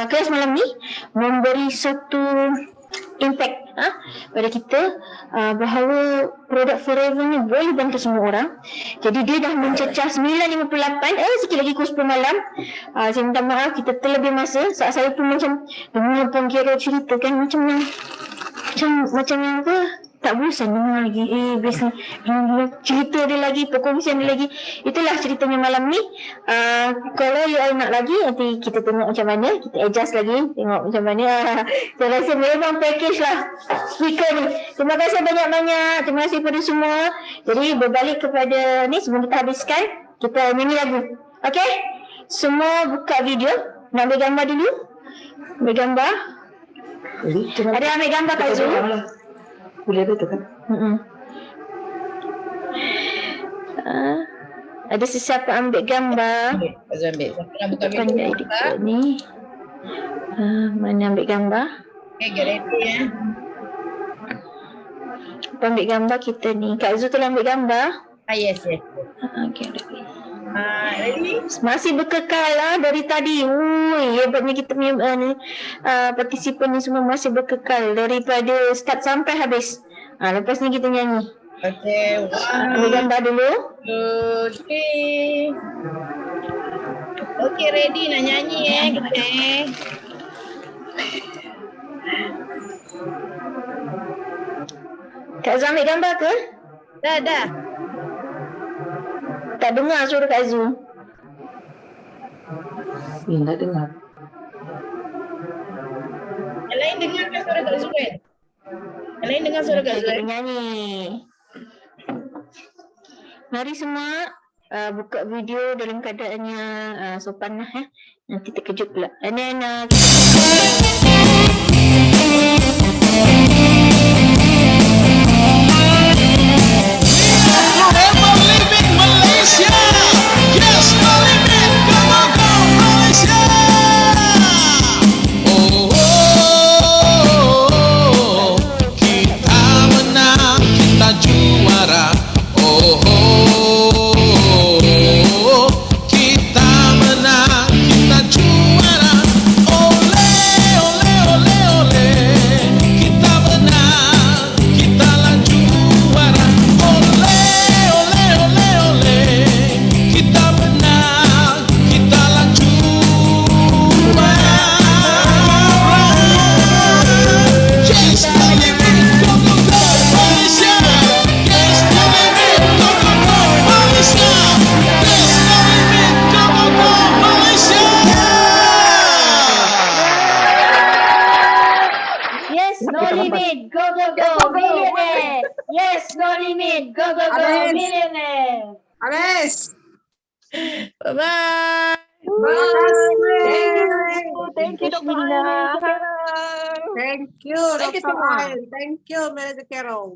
kelas malam ni memberi satu impact pada kita, bahawa produk Forever ni boleh bantu semua orang. Jadi dia dah mencecah 9.58, sikit lagi pukul 10 malam. Saya minta maaf kita terlebih masa. Saat saya pun macam dengar penggera cerita kan, macam yang apa, tak bosan dengar lagi. Biasa cerita dia lagi, perkongsian dia lagi. Itulah ceritanya malam ni. Kalau you all nak lagi, nanti kita tengok macam mana, kita adjust lagi, tengok macam mana. Saya rasa memang package lah speaker ni. Terima kasih banyak-banyak. Terima kasih kepada semua. Jadi berbalik kepada ni, sebelum kita habiskan, kita nyanyi lagu. Okay? Semua buka video. Nak ambil gambar dulu? Ambil gambar. Ada ambil gambar Kak Zul? Boleh ada tu kan? Ada sesiapa ambil gambar? Ambil. Siapa nak buka video gambar? Ni. Mana ambil gambar? Okay, get ready Ambil gambar kita ni. Kak Zul telah ambil gambar? Yes. Okay, Ready? masih berkekal lah dari tadi. Hebatnya kita punya partisipan ni semua masih berkekal daripada start sampai habis. Lepas ni kita nyanyi. Okay, Ambil gambar dulu. 2, 3. Okay, ready nak nyanyi Okay. Kak Zul ambil gambar ke? Dah. Tak dengar suara Kak Zul. Tak dengar. Yang lain dengarkan suara Kak Zul kan? Yang lain dengar suara Kak Zul. Kita nyanyi. Mari semua buka video dalam keadaannya sopan lah. Nanti terkejut pula. And then Yes, no limit. Go, go, go. Habis. Millionaire. Habis. Bye-bye. Terima kasih. Thank you, Dr. Ain. Thank you, Thank you Dr. semua. Ain. Thank you, Manager Carol.